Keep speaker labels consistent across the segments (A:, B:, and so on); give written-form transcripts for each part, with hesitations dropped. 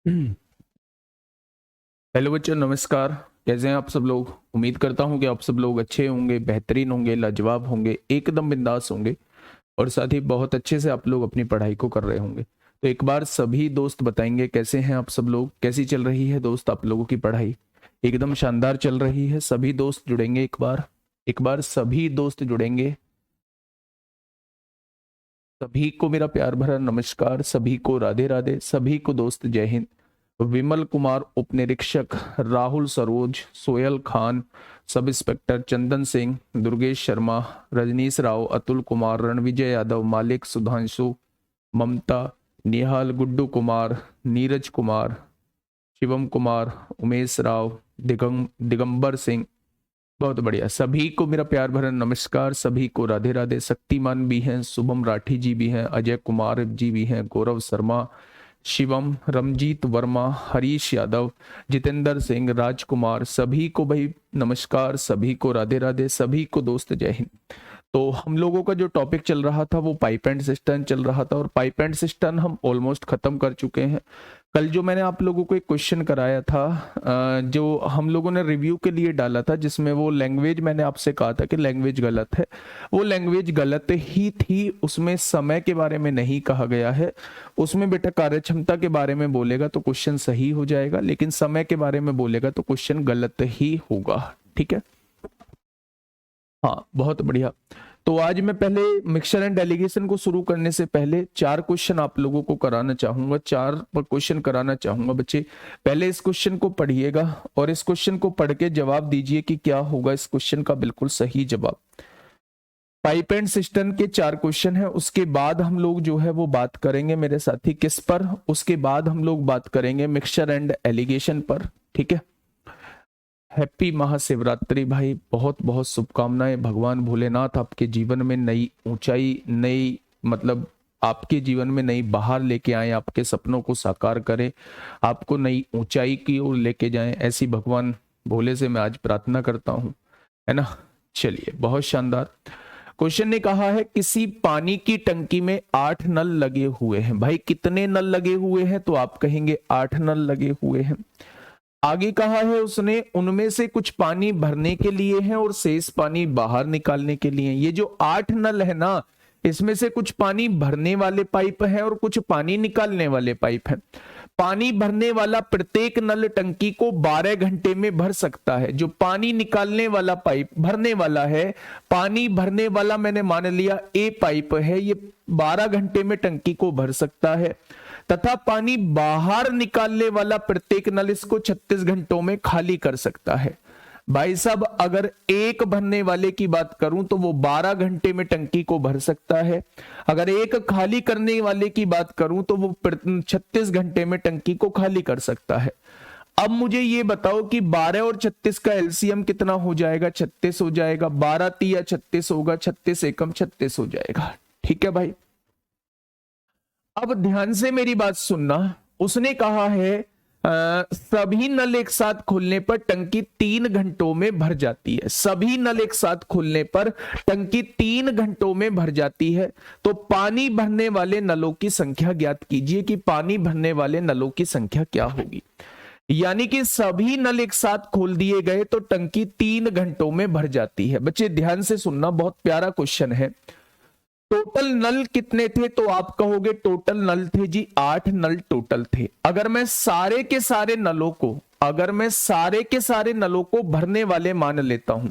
A: Hello बच्चों, नमस्कार। कैसे हैं आप सब लोग? उम्मीद करता हूं कि आप सब लोग अच्छे होंगे, बेहतरीन होंगे, लाजवाब होंगे, एकदम बिंदास होंगे और साथ ही बहुत अच्छे से आप लोग अपनी पढ़ाई को कर रहे होंगे। तो एक बार सभी दोस्त बताएंगे कैसे हैं आप सब लोग, कैसी चल रही है दोस्त आप लोगों की पढ़ाई? एकदम शानदार चल रही है। सभी दोस्त जुड़ेंगे एक बार सभी दोस्त जुड़ेंगे। सभी को मेरा प्यार भरा नमस्कार, सभी को राधे राधे, सभी को दोस्त जय हिंद। विमल कुमार उप निरीक्षक, राहुल सरोज, सोयल खान, सब इंस्पेक्टर चंदन सिंह, दुर्गेश शर्मा, रजनीश राव, अतुल कुमार, रणविजय यादव, मालिक, सुधांशु, ममता, निहाल, गुड्डू कुमार, नीरज कुमार, शिवम कुमार, उमेश राव, दिगंबर सिंह। बहुत बढ़िया। सभी को मेरा प्यार भरा नमस्कार, सभी को राधे राधे। शक्तिमान भी हैं, शुभम राठी जी भी हैं, अजय कुमार जी भी हैं, गौरव शर्मा, शिवम, रमजीत वर्मा, हरीश यादव, जितेंद्र सिंह, राजकुमार, सभी को भाई नमस्कार, सभी को राधे राधे, सभी को दोस्त जय हिंद। तो हम लोगों का जो टॉपिक चल रहा था वो पाइप एंड सिस्टम चल रहा था और पाइप एंड सिस्टम हम ऑलमोस्ट खत्म कर चुके हैं। कल जो मैंने आप लोगों को एक क्वेश्चन कराया था, जो हम लोगों ने रिव्यू के लिए डाला था, जिसमें वो लैंग्वेज मैंने आपसे कहा था कि लैंग्वेज गलत है, वो लैंग्वेज गलत ही थी। उसमें समय के बारे में नहीं कहा गया है। उसमें बेटा कार्यक्षमता के बारे में बोलेगा तो क्वेश्चन सही हो जाएगा, लेकिन समय के बारे में बोलेगा तो क्वेश्चन गलत ही होगा। ठीक है, हाँ बहुत बढ़िया। तो आज मैं पहले मिक्सचर एंड डेलीगेशन को शुरू करने से पहले 4 क्वेश्चन आप लोगों को कराना चाहूंगा, 4 क्वेश्चन कराना चाहूंगा बच्चे। पहले इस क्वेश्चन को पढ़िएगा और इस क्वेश्चन को पढ़ के जवाब दीजिए कि क्या होगा इस क्वेश्चन का बिल्कुल सही जवाब। पाइप एंड सिस्टम के 4 क्वेश्चन है। उसके बाद हम लोग जो है वो बात करेंगे मेरे साथी किस पर, उसके बाद हम लोग बात करेंगे मिक्सचर एंड एलिगेशन पर। ठीक है, हैप्पी महाशिवरात्रि भाई, बहुत बहुत शुभकामनाएं। भगवान भोलेनाथ आपके जीवन में नई ऊंचाई, नई मतलब आपके जीवन में नई बहार लेके आए, आपके सपनों को साकार करें, आपको नई ऊंचाई की ओर लेके जाएं, ऐसी भगवान भोले से मैं आज प्रार्थना करता हूं, है ना। चलिए, बहुत शानदार। क्वेश्चन ने कहा है किसी पानी की टंकी में 8 नल लगे हुए हैं। भाई कितने नल लगे हुए हैं? तो आप कहेंगे 8 नल लगे हुए हैं। आगे कहा है उसने उनमें से कुछ पानी भरने के लिए है और शेष पानी बाहर निकालने के लिए। ये जो 8 नल है ना, इसमें से कुछ पानी भरने वाले पाइप है और कुछ पानी निकालने वाले पाइप है। पानी भरने वाला प्रत्येक नल टंकी को 12 घंटे में भर सकता है। जो पानी निकालने वाला पाइप भरने वाला है, पानी भरने वाला मैंने मान लिया ए पाइप है, ये 12 घंटे में टंकी को भर सकता है। तथा पानी बाहर निकालने वाला प्रत्येक नल इसको 36 घंटों में खाली कर सकता है। भाई साहब, अगर एक भरने वाले की बात करूं तो वो 12 घंटे में टंकी को भर सकता है। अगर एक खाली करने वाले की बात करूं तो वो 36 घंटे में टंकी को खाली कर सकता है। अब मुझे ये बताओ कि 12 और 36 का एलसीएम कितना हो जाएगा? 36 हो जाएगा। 12 तिया 36 होगा, 36 एकम 36 हो जाएगा। ठीक है भाई, अब ध्यान से मेरी बात सुनना। उसने कहा है सभी नल एक साथ खोलने पर टंकी 3 घंटों में भर जाती है। सभी नल एक साथ खोलने पर टंकी 3 घंटों में भर जाती है। तो पानी भरने वाले नलों की संख्या ज्ञात कीजिए कि पानी भरने वाले नलों की संख्या क्या होगी। यानी कि सभी नल एक साथ खोल दिए गए तो टंकी 3 घंटों में भर जाती है। बच्चे ध्यान से सुनना, बहुत प्यारा क्वेश्चन है। टोटल नल कितने थे? तो आप कहोगे टोटल नल थे जी 8 नल टोटल थे। अगर मैं सारे के सारे नलों को, अगर मैं सारे के सारे नलों को भरने वाले मान लेता हूं,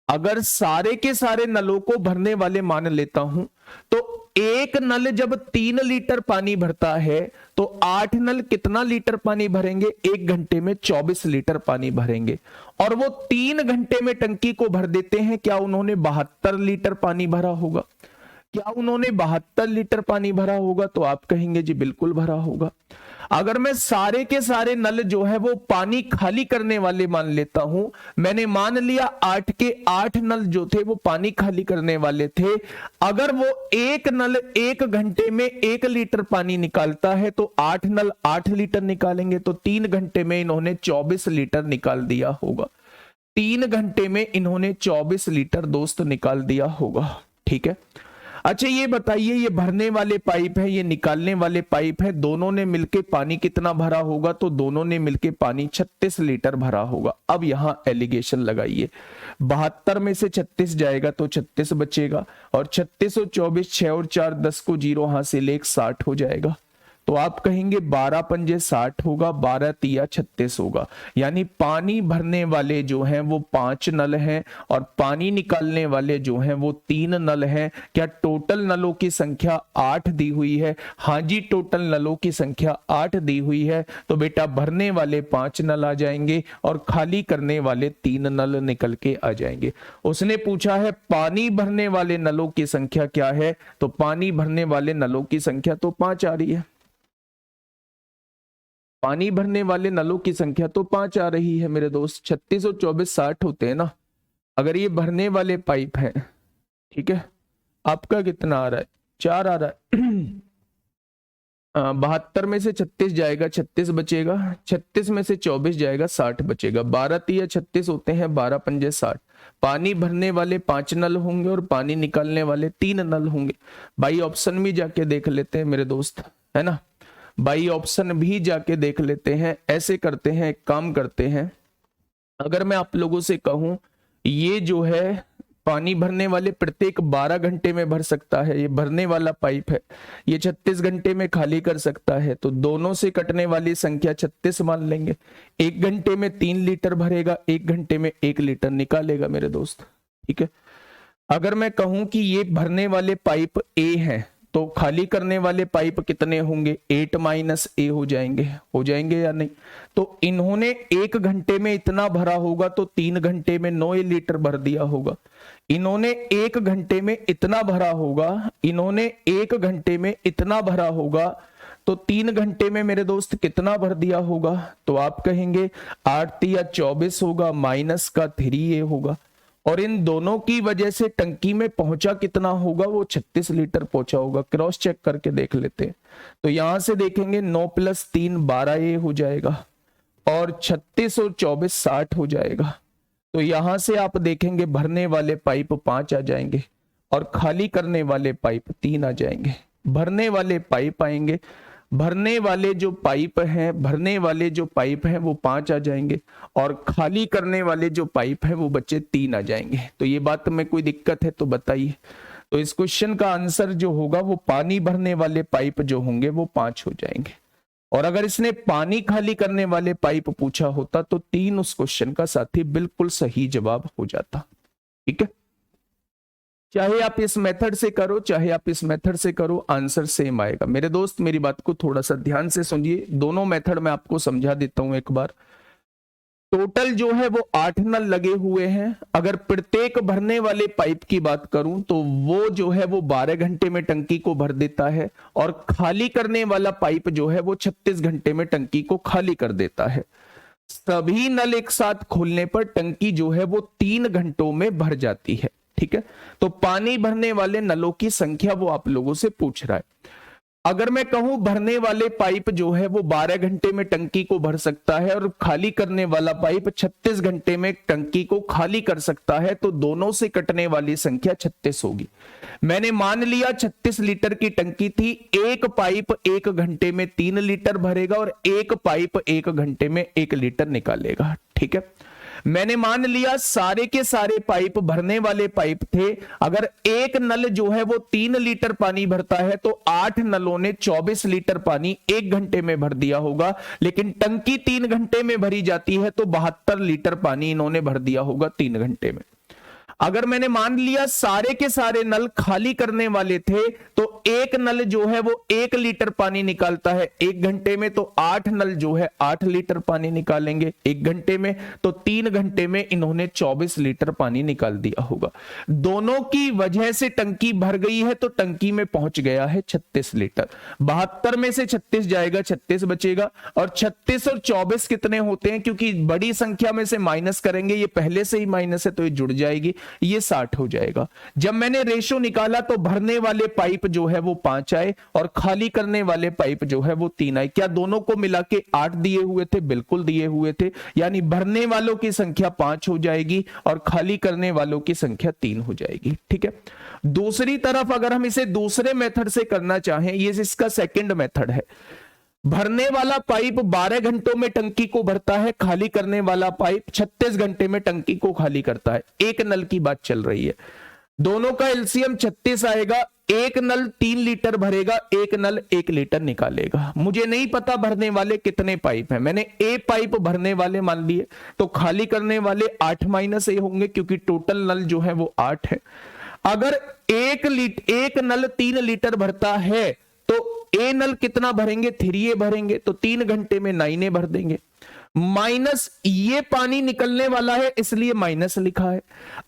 A: अगर सारे के सारे नलों को भरने वाले मान लेता हूं, तो एक नल जब 3 लीटर पानी भरता है तो 8 नल कितना लीटर पानी भरेंगे? 1 घंटे में 24 लीटर पानी भरेंगे। और वो 3 घंटे में टंकी को भर देते हैं। क्या उन्होंने 72 लीटर पानी भरा होगा? क्या उन्होंने 72 लीटर पानी भरा होगा? तो आप कहेंगे जी बिल्कुल भरा होगा। अगर मैं सारे के सारे नल जो है वो पानी खाली करने वाले मान लेता हूं, मैंने मान लिया 8 के 8 नल जो थे वो पानी खाली करने वाले थे। अगर वो एक नल 1 घंटे में 1 लीटर पानी निकालता है तो 8 नल 8 लीटर निकालेंगे, तो 3 घंटे में इन्होंने 24 लीटर निकाल दिया होगा। 3 घंटे में इन्होंने 24 लीटर दोस्त निकाल दिया होगा। ठीक है, अच्छा ये बताइए, ये भरने वाले पाइप है, ये निकालने वाले पाइप है, दोनों ने मिलके पानी कितना भरा होगा? तो दोनों ने मिलके पानी 36 लीटर भरा होगा। अब यहां एलिगेशन लगाइए, 72 में से 36 जाएगा तो 36 बचेगा, और 36 और 24, 6 और 4 10 को 0 हासिल 1, 60 हो जाएगा। तो आप कहेंगे 12 पंजे 60 होगा, 12 तिया 36 होगा। यानी पानी भरने वाले जो हैं वो 5 नल हैं और पानी निकालने वाले जो हैं वो 3 नल हैं। क्या टोटल नलों की संख्या 8 दी हुई है? हाँ जी, टोटल नलों की संख्या 8 दी हुई है। तो बेटा भरने वाले 5 नल आ जाएंगे और खाली करने वाले 3 नल निकल के आ जाएंगे। उसने पूछा है पानी भरने वाले नलों की संख्या क्या है? तो पानी भरने वाले नलों की संख्या तो 5 आ रही है। पानी भरने वाले नलों की संख्या तो 5 आ रही है मेरे दोस्त। 36 और 24 60 होते हैं ना। अगर ये भरने वाले पाइप हैं, ठीक है, आपका कितना आ रहा है? 4 आ रहा है। 72 में से 36 जाएगा, 36 बचेगा। 36 में से 24 जाएगा, 60 बचेगा। 12 तिया 36 होते हैं, 12 पंजे 60। पानी भरने वाले 5 नल होंगे और पानी निकालने वाले 3 नल होंगे। बाई ऑप्शन भी जाके देख लेते हैं मेरे दोस्त, है ना। बाई ऑप्शन भी जाके देख लेते हैं। ऐसे करते हैं, एक काम करते हैं, अगर मैं आप लोगों से कहूं ये जो है पानी भरने वाले प्रत्येक 12 घंटे में भर सकता है, ये भरने वाला पाइप है, ये 36 घंटे में खाली कर सकता है, तो दोनों से कटने वाली संख्या 36 मान लेंगे। 1 घंटे में 3 लीटर भरेगा, 1 घंटे में 1 लीटर निकालेगा मेरे दोस्त, ठीक है। अगर मैं कहूं कि ये भरने वाले पाइप ए है तो खाली करने वाले पाइप कितने होंगे? 8 माइनस ए हो जाएंगे या नहीं? तो इन्होंने 1 घंटे में इतना भरा होगा तो 3 घंटे में 9 लीटर भर दिया होगा। इन्होंने 1 घंटे में इतना भरा होगा, इन्होंने 1 घंटे में इतना भरा होगा, तो 3 घंटे में मेरे दोस्त कितना भर दिया होगा? तो आप कहेंगे 8 तिया 24 होगा, माइनस का 3a होगा। और इन दोनों की वजह से टंकी में पहुंचा कितना होगा? वो 36 लीटर पहुंचा होगा। क्रॉस चेक करके देख लेते हैं। तो यहां से देखेंगे 9 + 3 12a हो जाएगा, और 36 और 24 60 हो जाएगा। तो यहां से आप देखेंगे भरने वाले पाइप 5 आ जाएंगे और खाली करने वाले पाइप 3 आ जाएंगे। भरने वाले पाइप आएंगे, भरने वाले जो पाइप हैं वो 5 आ जाएंगे, और खाली करने वाले जो पाइप हैं वो बच्चे 3 आ जाएंगे। तो ये बात में कोई दिक्कत है तो बताइए। तो इस क्वेश्चन का आंसर जो होगा वो पानी भरने वाले पाइप जो होंगे वो 5 हो जाएंगे। और अगर इसने पानी खाली करने वाले पाइप पूछा होता तो 3 उस क्वेश्चन का साथी बिल्कुल सही जवाब हो जाता, ठीक है। चाहे आप इस मेथड से करो, चाहे आप इस मेथड से करो, आंसर सेम आएगा। मेरे दोस्त मेरी बात को थोड़ा सा ध्यान से सुनिए, दोनों मेथड में आपको समझा देता हूं एक बार। टोटल जो है वो 8 नल लगे हुए हैं। अगर प्रत्येक भरने वाले पाइप की बात करूं तो वो जो है वो 12 घंटे में टंकी को भर देता है, और खाली करने वाला पाइप जो है वो 36 घंटे में टंकी को खाली कर देता है। सभी नल एक साथ खोलने पर टंकी जो है वो 3 घंटों में भर जाती है, ठीक है। तो पानी भरने वाले नलों की संख्या वो आप लोगों से पूछ रहा है। अगर मैं कहूं भरने वाले पाइप जो है वो 12 घंटे में टंकी को भर सकता है, और खाली करने वाला पाइप 36 घंटे में टंकी को खाली कर सकता है, तो दोनों से कटने वाली संख्या 36 होगी। मैंने मान लिया 36 लीटर की टंकी थी, एक पाइप 1 घंटे में 3 लीटर भरेगा और एक पाइप 1 घंटे में 1 लीटर निकालेगा, ठीक है। मैंने मान लिया सारे के सारे पाइप भरने वाले पाइप थे। अगर एक नल जो है वो 3 लीटर पानी भरता है तो 8 नलों ने 24 लीटर पानी 1 घंटे में भर दिया होगा, लेकिन टंकी 3 घंटे में भरी जाती है तो 72 लीटर पानी इन्होंने भर दिया होगा 3 घंटे में। अगर मैंने मान लिया सारे के सारे नल खाली करने वाले थे तो एक नल जो है वो 1 लीटर पानी निकालता है 1 घंटे में, तो 8 नल जो है 8 लीटर पानी निकालेंगे 1 घंटे में, तो 3 घंटे में इन्होंने 24 लीटर पानी निकाल दिया होगा। दोनों की वजह से टंकी भर गई है तो टंकी में पहुंच गया है 36 लीटर। 72 में से 36 जाएगा, 36 बचेगा, और 36 और 24 कितने होते हैं? क्योंकि बड़ी संख्या में से माइनस करेंगे, ये पहले से ही माइनस है तो ये जुड़ जाएगी, ये 60 हो जाएगा। जब मैंने रेशो निकाला तो भरने वाले पाइप जो है वो 5 आए और खाली करने वाले पाइप जो है वो 3 आए। क्या दोनों को मिला के 8 दिए हुए थे? बिल्कुल दिए हुए थे, यानी भरने वालों की संख्या 5 हो जाएगी और खाली करने वालों की संख्या 3 हो जाएगी। ठीक है, दूसरी तरफ अगर हम इसे दूसरे मेथड से करना चाहें, ये इसका सेकंड मेथड है। भरने वाला पाइप 12 घंटों में टंकी को भरता है, खाली करने वाला पाइप 36 घंटे में टंकी को खाली करता है। एक नल की बात चल रही है, दोनों का एलसीएम 36 आएगा। एक नल 3 लीटर भरेगा, एक नल 1 लीटर निकालेगा। मुझे नहीं पता भरने वाले कितने पाइप हैं, मैंने ए पाइप भरने वाले मान लिए, तो खाली करने वाले 8 माइनस ए होंगे क्योंकि टोटल नल जो है वो 8 है। अगर एक नल 3 लीटर भरता है तो ए नल कितना भरेंगे? 3 ए भरेंगे, तो 3 घंटे में 9 ए भर देंगे। माइनस ये पानी निकलने वाला है इसलिए माइनस लिखा है।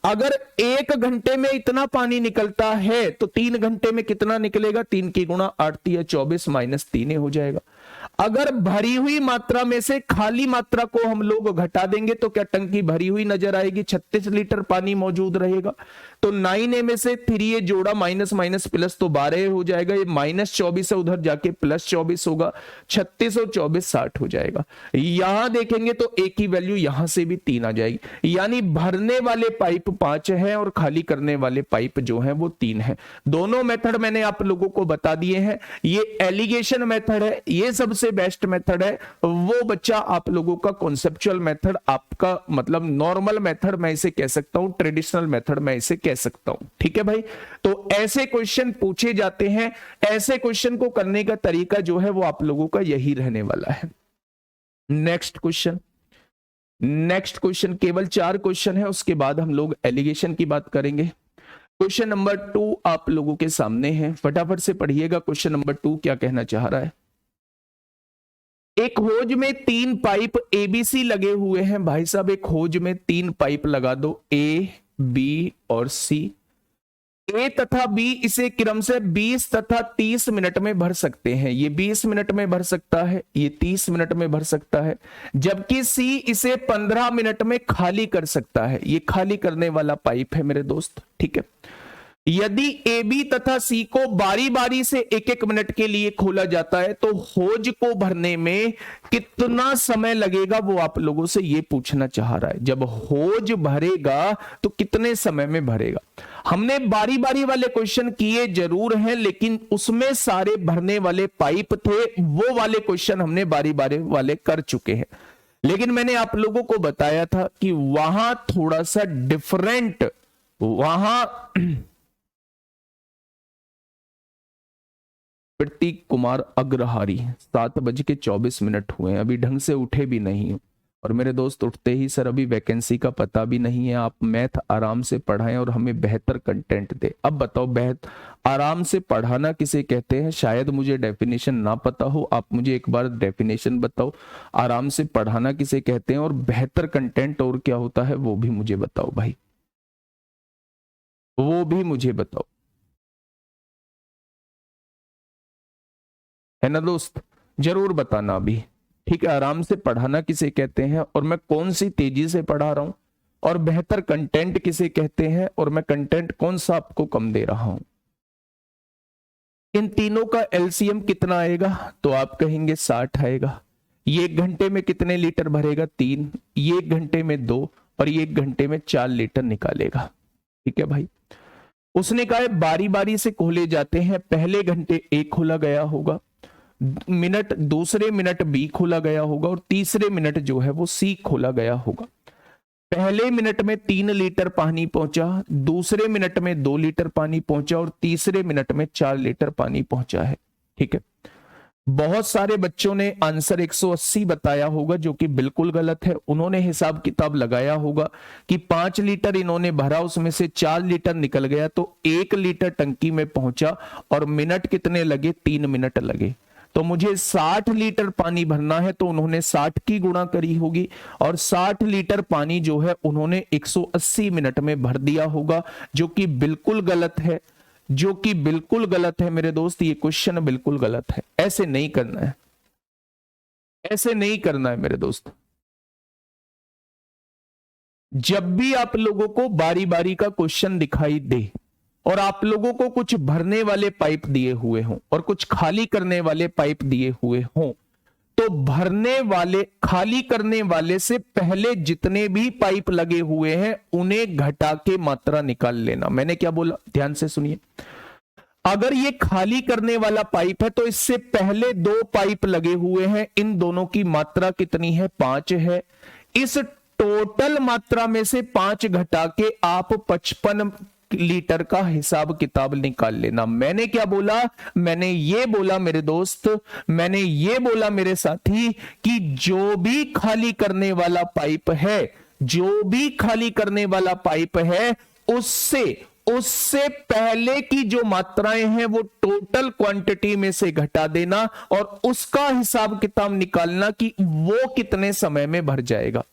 A: अगर 1 घंटे में इतना पानी निकलता है तो 3 घंटे में कितना निकलेगा? 3 की गुणा 8 3 24 माइनस 3 हो जाएगा। अगर भरी हुई मात्रा में से खाली मात्रा को हम लोग घटा देंगे तो क्या टंकी भरी हुई नजर आएगी? 36 लीटर पानी मौजूद रहेगा। तो 9a में से 3a जोड़ा, माइनस माइनस प्लस, तो 12 हो जाएगा। ये माइनस 24 है, उधर जाके प्लस 24 होगा। 36 और 24 60 हो जाएगा। यहां देखेंगे तो a की वैल्यू यहां से भी 3 आ जाएगी, यानी भरने वाले पाइप 5 है और खाली करने वाले पाइप जो है वो 3 है। दोनों मेथड मैंने आप लोगों को बता दिए हैं। ये एलिगेशन मेथड है, ये सबसे बेस्ट मेथड है। वो बच्चा आप लोगों का कॉन्सेप्चुअल मेथड, आपका मतलब नॉर्मल मेथड मैं इसे कह सकता हूं, ट्रेडिशनल मेथड मैं इसे कह सकता हूं। ठीक है भाई, तो ऐसे क्वेश्चन पूछे जाते हैं, ऐसे क्वेश्चन को करने का तरीका जो है वो आप लोगों का यही रहने वाला है। नेक्स्ट क्वेश्चन, नेक्स्ट क्वेश्चन, केवल 4 क्वेश्चन है, उसके बाद हम लोग एलिगेशन की बात करेंगे। क्वेश्चन नंबर 2 आप लोगों के सामने है, फटाफट से पढ़िएगा। क्वेश्चन नंबर 2 क्या कहना चाह रहा है? एक होज में 3 पाइप एबीसी लगे हुए हैं। भाई साहब, एक होज में 3 पाइप लगा दो, ए, बी और सी। ए तथा बी इसे क्रम से 20 तथा 30 मिनट में भर सकते हैं। ये 20 मिनट में भर सकता है, ये 30 मिनट में भर सकता है, जबकि सी इसे 15 मिनट में खाली कर सकता है। ये खाली करने वाला पाइप है मेरे दोस्त। ठीक है, यदि ए बी तथा सी को बारी बारी से 1-1 मिनट के लिए खोला जाता है तो होज को भरने में कितना समय लगेगा, वो आप लोगों से ये पूछना चाह रहा है। जब होज भरेगा तो कितने समय में भरेगा? हमने बारी बारी वाले क्वेश्चन किए जरूर हैं, लेकिन उसमें सारे भरने वाले पाइप थे, वो वाले क्वेश्चन हमने बारी बारी वाले कर चुके हैं। लेकिन मैंने आप लोगों को बताया था कि वहां थोड़ा सा डिफरेंट, वहां प्रतीक कुमार अग्रहारी 7:24 हुए हैं, अभी ढंग से उठे भी नहीं हो। और मेरे दोस्त उठते ही, सर अभी वैकेंसी का पता भी नहीं है, आप मैथ आराम से पढ़ाएं और हमें बेहतर कंटेंट दे। अब बताओ, आराम से पढ़ाना किसे कहते हैं? शायद मुझे डेफिनेशन ना पता हो, आप मुझे एक बार डेफिनेशन बताओ। आराम से पढ़ाना किसे कहते हैं और बेहतर कंटेंट और क्या होता है वो भी मुझे बताओ भाई, वो भी मुझे बताओ, है ना दोस्त? जरूर बताना भी। ठीक है, आराम से पढ़ाना किसे कहते हैं और मैं कौन सी तेजी से पढ़ा रहा हूं, और बेहतर कंटेंट किसे कहते हैं और मैं कंटेंट कौन सा आपको कम दे रहा हूं। इन तीनों का एलसीएम कितना आएगा? तो आप कहेंगे 60 आएगा। ये 1 घंटे में कितने लीटर भरेगा? 3। ये 1 घंटे में 2 और ये 1 घंटे में 4 लीटर निकालेगा। ठीक है भाई, उसने कहा है बारी बारी से खोले जाते हैं। पहले घंटे ए खोला गया होगा, मिनट दूसरे मिनट बी खोला गया होगा और तीसरे मिनट जो है वो सी खोला गया होगा। पहले मिनट में 3 लीटर पानी पहुंचा, दूसरे मिनट में 2 लीटर पानी पहुंचा और तीसरे मिनट में 4 लीटर पानी पहुंचा है। ठीक है, बहुत सारे बच्चों ने आंसर 180 बताया होगा, जो कि बिल्कुल गलत है। उन्होंने हिसाब किताब लगाया होगा कि 5 लीटर इन्होंने भरा, उसमें से 4 लीटर निकल गया, तो 1 लीटर टंकी में पहुंचा और मिनट कितने लगे? 3 मिनट लगे। तो मुझे 60 लीटर पानी भरना है, तो उन्होंने 60 की गुणा करी होगी और 60 लीटर पानी जो है उन्होंने 180 मिनट में भर दिया होगा, जो कि बिल्कुल गलत है, जो कि बिल्कुल गलत है मेरे दोस्त। ये क्वेश्चन बिल्कुल गलत है, ऐसे नहीं करना है, ऐसे नहीं करना है मेरे दोस्त। जब भी आप लोगों को बारी बारी का क्वेश्चन दिखाई दे और आप लोगों को कुछ भरने वाले पाइप दिए हुए हों और कुछ खाली करने वाले पाइप दिए हुए हों, तो भरने वाले खाली करने वाले से पहले जितने भी पाइप लगे हुए हैं उन्हें घटा के मात्रा निकाल लेना। मैंने क्या बोला, ध्यान से सुनिए। अगर ये खाली करने वाला पाइप है तो इससे पहले दो पाइप लगे हुए हैं, इन दोनों की मात्रा कितनी है, 5 है। इस टोटल मात्रा में से 5 घटा के आप 55 लीटर का हिसाब किताब निकाल लेना। मैंने क्या बोला, मैंने ये बोला मेरे दोस्त, मैंने ये बोला मेरे साथी कि जो भी खाली करने वाला पाइप है, जो भी खाली करने वाला पाइप है, उससे पहले की जो मात्राएं हैं वो टोटल क्वांटिटी में से घटा देना और उसका हिसाब किताब निकालना कि वो कितने समय में भर जाएगा,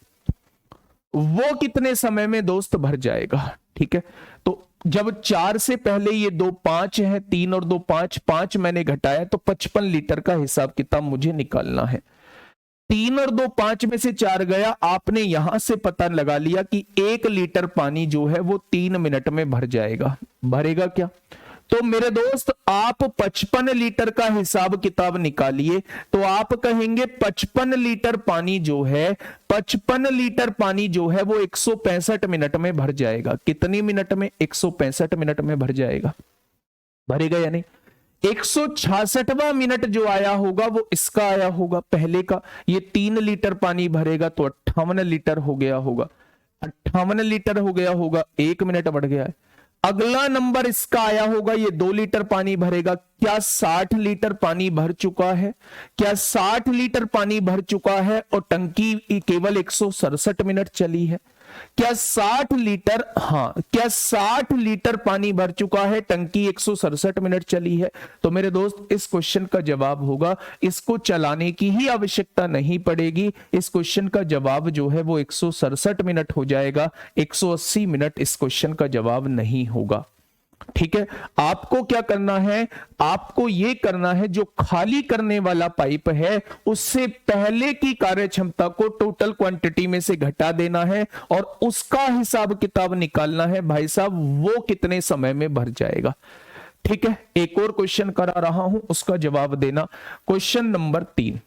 A: वो कितने समय में दोस्त भर जाएगा। ठीक है, तो जब 4 से पहले ये 2 5 है, 3 और 2 5, 5 मैंने घटाया तो 55 लीटर का हिसाब किताब मुझे निकालना है। 3 और 2 5 में से 4 गया, आपने यहां से पता लगा लिया कि 1 लीटर पानी जो है वो 3 मिनट में भर जाएगा। भरेगा क्या? तो मेरे दोस्त आप 55 लीटर का हिसाब किताब निकालिए, तो आप कहेंगे 55 लीटर पानी जो है, 55 लीटर पानी जो है वो 165 मिनट में भर जाएगा। कितनी मिनट में? 165 मिनट में भर जाएगा। भरेगा या नहीं? 166वां मिनट जो आया होगा वो इसका आया होगा, पहले का। ये 3 लीटर पानी भरेगा तो 58 लीटर हो गया होगा, 58 लीटर हो गया होगा, 1 मिनट बढ़ गया है। अगला नंबर इसका आया होगा, ये 2 लीटर पानी भरेगा। क्या 60 लीटर पानी भर चुका है? क्या 60 लीटर पानी भर चुका है और टंकी केवल 167 मिनट चली है? क्या 60 लीटर, हाँ, क्या 60 लीटर पानी भर चुका है, टंकी 167 मिनट चली है? तो मेरे दोस्त इस क्वेश्चन का जवाब होगा, इसको चलाने की ही आवश्यकता नहीं पड़ेगी। इस क्वेश्चन का जवाब जो है वो 167 मिनट हो जाएगा, 180 मिनट इस क्वेश्चन का जवाब नहीं होगा। ठीक है, आपको क्या करना है, आपको यह करना है जो खाली करने वाला पाइप है उससे पहले की कार्य क्षमता को टोटल क्वांटिटी में से घटा देना है और उसका हिसाब किताब निकालना है भाई साहब वो कितने समय में भर जाएगा। ठीक है, एक और क्वेश्चन करा रहा हूं, उसका जवाब देना। क्वेश्चन नंबर 3,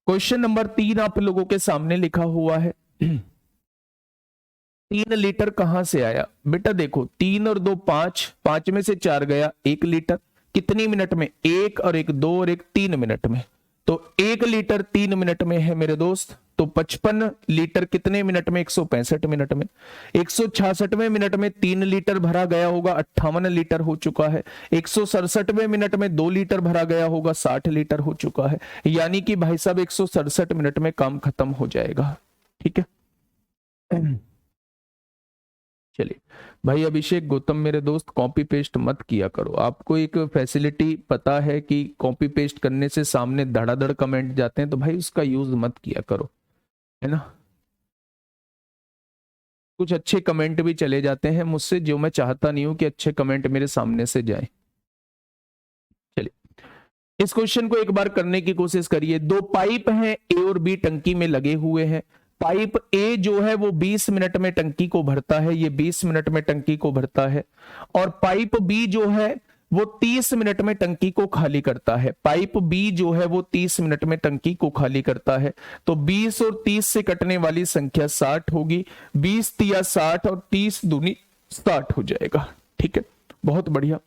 A: क्वेश्चन नंबर 3 आप लोगों के सामने लिखा हुआ है। 3 लीटर कहां से आया बेटा? देखो 3 और 2 5, 5 में से 4 गया, 1 लीटर। कितनी मिनट में? 1 और 1 2 और 1 3 मिनट में। तो 1 लीटर 3 मिनट में है मेरे दोस्त, तो 55 लीटर कितने मिनट में? 165 मिनट में। 166वें मिनट में 3 लीटर भरा गया होगा, 58 लीटर हो चुका है। 167वें मिनट में 2 लीटर भरा गया होगा, 60 लीटर हो चुका है। यानी कि भाई साहब 167 मिनट में काम खत्म हो जाएगा। ठीक है, चलिए भाई अभिषेक गौतम मेरे दोस्त कॉपी पेस्ट मत किया करो। आपको एक फैसिलिटी पता है कि कॉपी पेस्ट करने से सामने धड़ाधड़ कमेंट जाते हैं, तो भाई उसका यूज मत किया करो, है ना। कुछ अच्छे कमेंट भी चले जाते हैं मुझसे, जो मैं चाहता नहीं हूं कि अच्छे कमेंट मेरे सामने से जाए। चलिए इस क्वेश्चन को एक बार करने की कोशिश करिए। 2 पाइप हैं, ए और बी टंकी में लगे हुए हैं। पाइप ए जो है वो 20 मिनट में टंकी को भरता है, ये 20 मिनट में टंकी को भरता है। और पाइप बी जो है वो 30 मिनट में टंकी को खाली करता है। पाइप बी जो है वो 30 मिनट में टंकी को खाली करता है। तो 20 और 30 से कटने वाली संख्या 60 होगी। 20 तिया 60 और 30 दूनी 60 हो जाएगा। ठीक है, बहुत बढ़िया।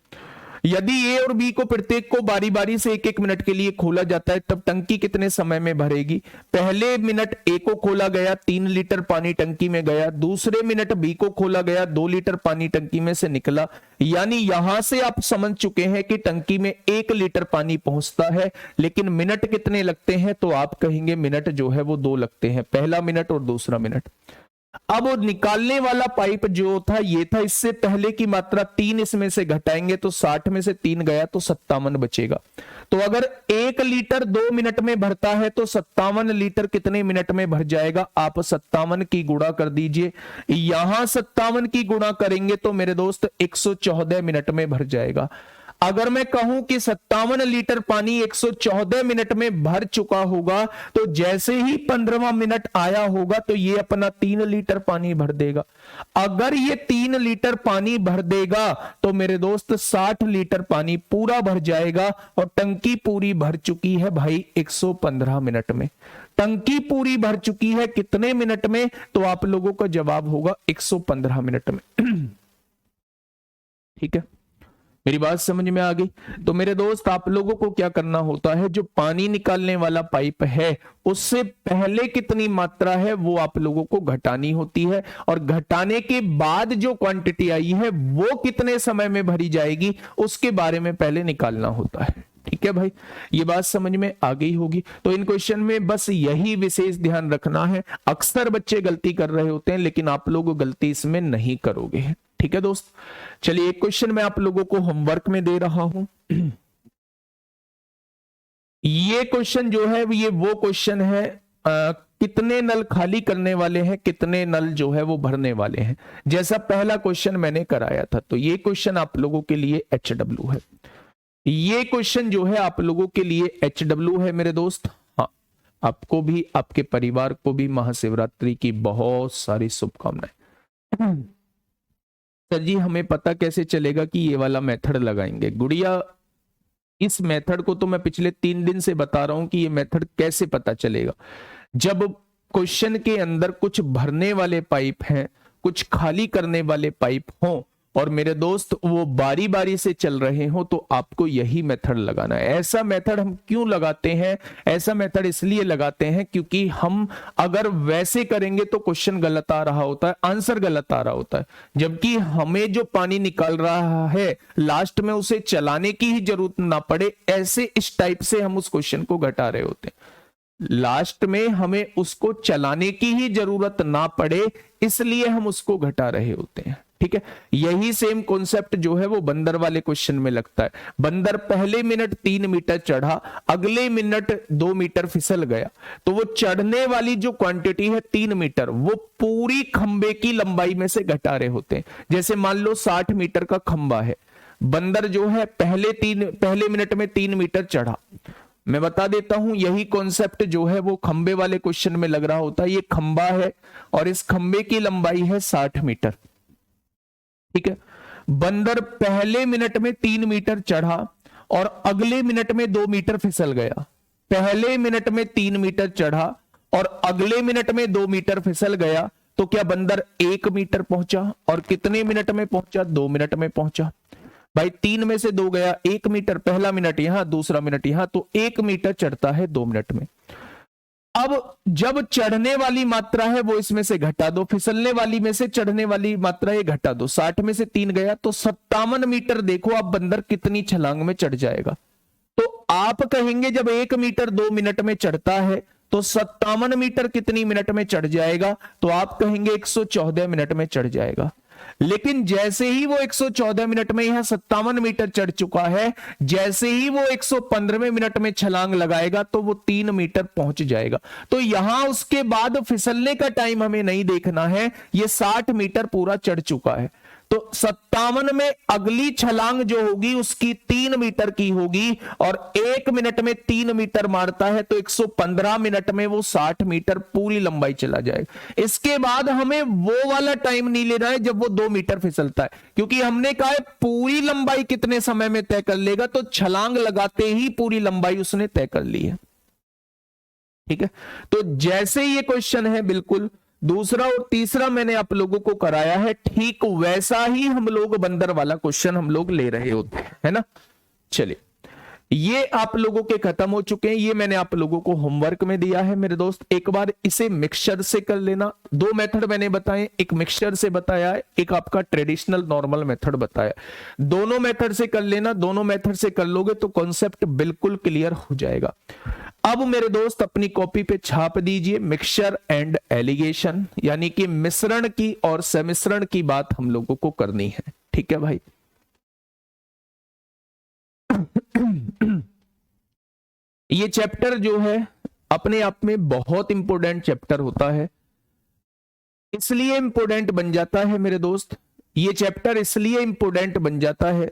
A: यदि ए और बी को प्रत्येक को बारी बारी से 1-1 मिनट के लिए खोला जाता है तब टंकी कितने समय में भरेगी? पहले मिनट ए को खोला गया, 3 लीटर पानी टंकी में गया। दूसरे मिनट बी को खोला गया, 2 लीटर पानी टंकी में से निकला। यानी यहां से आप समझ चुके हैं कि टंकी में 1 लीटर पानी पहुंचता है, लेकिन मिनट कितने लगते हैं? तो आप कहेंगे मिनट जो है वो 2 लगते हैं, पहला मिनट और दूसरा मिनट। अब वो निकालने वाला पाइप जो था ये था, इससे पहले की मात्रा 3 इसमें से घटाएंगे तो 60 में से 3 गया तो 57 बचेगा। तो अगर 1 लीटर 2 मिनट में भरता है तो 57 लीटर कितने मिनट में भर जाएगा? आप 57 की गुणा कर दीजिए। यहां 57 की गुणा करेंगे तो मेरे दोस्त 114 मिनट में भर जाएगा। अगर मैं कहूं कि 57 लीटर पानी 114 मिनट में भर चुका होगा, तो जैसे ही 15वां मिनट आया होगा तो ये अपना 3 लीटर पानी भर देगा। अगर ये 3 लीटर पानी भर देगा तो मेरे दोस्त 60 लीटर पानी पूरा भर जाएगा और टंकी पूरी भर चुकी है भाई 115 मिनट में। टंकी पूरी भर चुकी है कितने मिनट में? तो आप लोगों का जवाब होगा 115 मिनट में। ठीक है, मेरी बात समझ में आ गई? तो मेरे दोस्त आप लोगों को क्या करना होता है, जो पानी निकालने वाला पाइप है उससे पहले कितनी मात्रा है वो आप लोगों को घटानी होती है, और घटाने के बाद जो क्वांटिटी आई है वो कितने समय में भरी जाएगी उसके बारे में पहले निकालना होता है। ठीक है भाई, ये बात समझ में आ गई होगी। तो इन क्वेश्चन में बस यही विशेष ध्यान रखना है। अक्सर बच्चे गलती कर रहे होते हैं लेकिन आप लोग गलती इसमें नहीं करोगे। ठीक है दोस्त, चलिए एक क्वेश्चन मैं आप लोगों को होमवर्क में दे रहा हूं। ये क्वेश्चन जो है ये वो क्वेश्चन है, कितने नल खाली करने वाले हैं, कितने नल जो है वो भरने वाले हैं, जैसा पहला क्वेश्चन मैंने कराया था। तो ये क्वेश्चन आप लोगों के लिए HW है। ये क्वेश्चन जो है आप लोगों के लिए HW है मेरे दोस्त। हाँ, आपको भी आपके परिवार को भी महाशिवरात्रि की बहुत सारी शुभकामनाएं। सर जी हमें पता कैसे चलेगा कि ये वाला मेथड लगाएंगे? गुड़िया, इस मेथड को तो मैं पिछले 3 दिन से बता रहा हूं कि ये मेथड कैसे पता चलेगा। जब क्वेश्चन के अंदर कुछ भरने वाले पाइप हैं, कुछ खाली करने वाले पाइप हों और मेरे दोस्त वो बारी बारी से चल रहे हो, तो आपको यही मेथड लगाना है। ऐसा मेथड हम क्यों लगाते हैं? ऐसा मेथड इसलिए लगाते हैं क्योंकि हम अगर वैसे करेंगे तो क्वेश्चन गलत आ रहा होता है, आंसर गलत आ रहा होता है, जबकि हमें जो पानी निकाल रहा है लास्ट में उसे चलाने की ही जरूरत ना पड़े, ऐसे इस टाइप से हम उस क्वेश्चन को घटा रहे होते हैं। लास्ट में हमें उसको चलाने की ही जरूरत ना पड़े इसलिए हम उसको घटा रहे होते हैं। ठीक है, यही सेम कॉन्सेप्ट जो है वो बंदर वाले क्वेश्चन में लगता है। बंदर पहले मिनट 3 मीटर चढ़ा, अगले मिनट 2 मीटर फिसल गया, तो वो चढ़ने वाली जो क्वांटिटी है 3 मीटर वो पूरी खंबे की लंबाई में से घटा रहे होते हैं। जैसे मान लो 60 मीटर का खंबा है, बंदर जो है पहले मिनट में 3 मीटर चढ़ा। मैं बता देता हूं, यही कॉन्सेप्ट जो है वो खंबे वाले क्वेश्चन में लग रहा होता है। ये खंबा है और इस खंबे की लंबाई है 60 मीटर। ठीक है, बंदर पहले मिनट में 3 मीटर चढ़ा और अगले मिनट में 2 मीटर फिसल गया। पहले मिनट में 3 मीटर चढ़ा और अगले मिनट में 2 मीटर फिसल गया, तो क्या बंदर 1 मीटर पहुंचा? और कितने मिनट में पहुंचा? 2 मिनट में पहुंचा। भाई 3 में से 2 गया, 1 मीटर, पहला मिनट यहां दूसरा मिनट यहां, तो 1 मीटर चढ़ता है 2 मिनट में। अब जब चढ़ने वाली मात्रा है वो इसमें से घटा दो, फिसलने वाली में से चढ़ने वाली मात्रा ये घटा दो। 60 में से 3 गया तो 57 मीटर। देखो अब बंदर कितनी छलांग में चढ़ जाएगा। तो आप कहेंगे जब 1 मीटर 2 मिनट में चढ़ता है तो 57 मीटर कितनी मिनट में चढ़ जाएगा? तो आप कहेंगे 114 मिनट में चढ़ जाएगा। लेकिन जैसे ही वो 114 मिनट में यहां 57 मीटर चढ़ चुका है, जैसे ही वो 115वें मिनट में छलांग लगाएगा तो वो 3 मीटर पहुंच जाएगा। तो यहां उसके बाद फिसलने का टाइम हमें नहीं देखना है, ये 60 मीटर पूरा चढ़ चुका है। तो 57 में अगली छलांग जो होगी उसकी 3 मीटर की होगी, और 1 मिनट में 3 मीटर मारता है तो 115 मिनट में वो 60 मीटर पूरी लंबाई चला जाएगा। इसके बाद हमें वो वाला टाइम नहीं लेना है जब वो 2 मीटर फिसलता है, क्योंकि हमने कहा है पूरी लंबाई कितने समय में तय कर लेगा, तो छलांग लगाते ही पूरी लंबाई उसने तय कर ली है। ठीक है, तो जैसे ये क्वेश्चन है बिल्कुल दूसरा और तीसरा मैंने आप लोगों को कराया है, ठीक वैसा ही हम लोग बंदर वाला क्वेश्चन हम लोग ले रहे होते हैं, है ना। चलिए, ये आप लोगों के खत्म हो चुके हैं, ये मैंने आप लोगों को होमवर्क में दिया है मेरे दोस्त। एक बार इसे मिक्सचर से कर लेना। 2 मेथड मैंने बताए, एक मिक्सचर से बताया है, एक आपका ट्रेडिशनल नॉर्मल मेथड बताया। दोनों मेथड से कर लेना, दोनों मेथड से कर लोगे तो कॉन्सेप्ट बिल्कुल क्लियर हो जाएगा। अब मेरे दोस्त अपनी कॉपी पे छाप दीजिए मिक्सचर एंड एलिगेशन, यानी कि मिश्रण की और सम्मिश्रण की बात हम लोगों को करनी है। ठीक है भाई, ये चैप्टर जो है अपने आप में बहुत इंपॉर्टेंट चैप्टर होता है। इसलिए इंपॉर्टेंट बन जाता है मेरे दोस्त, ये चैप्टर इसलिए इंपॉर्टेंट बन जाता है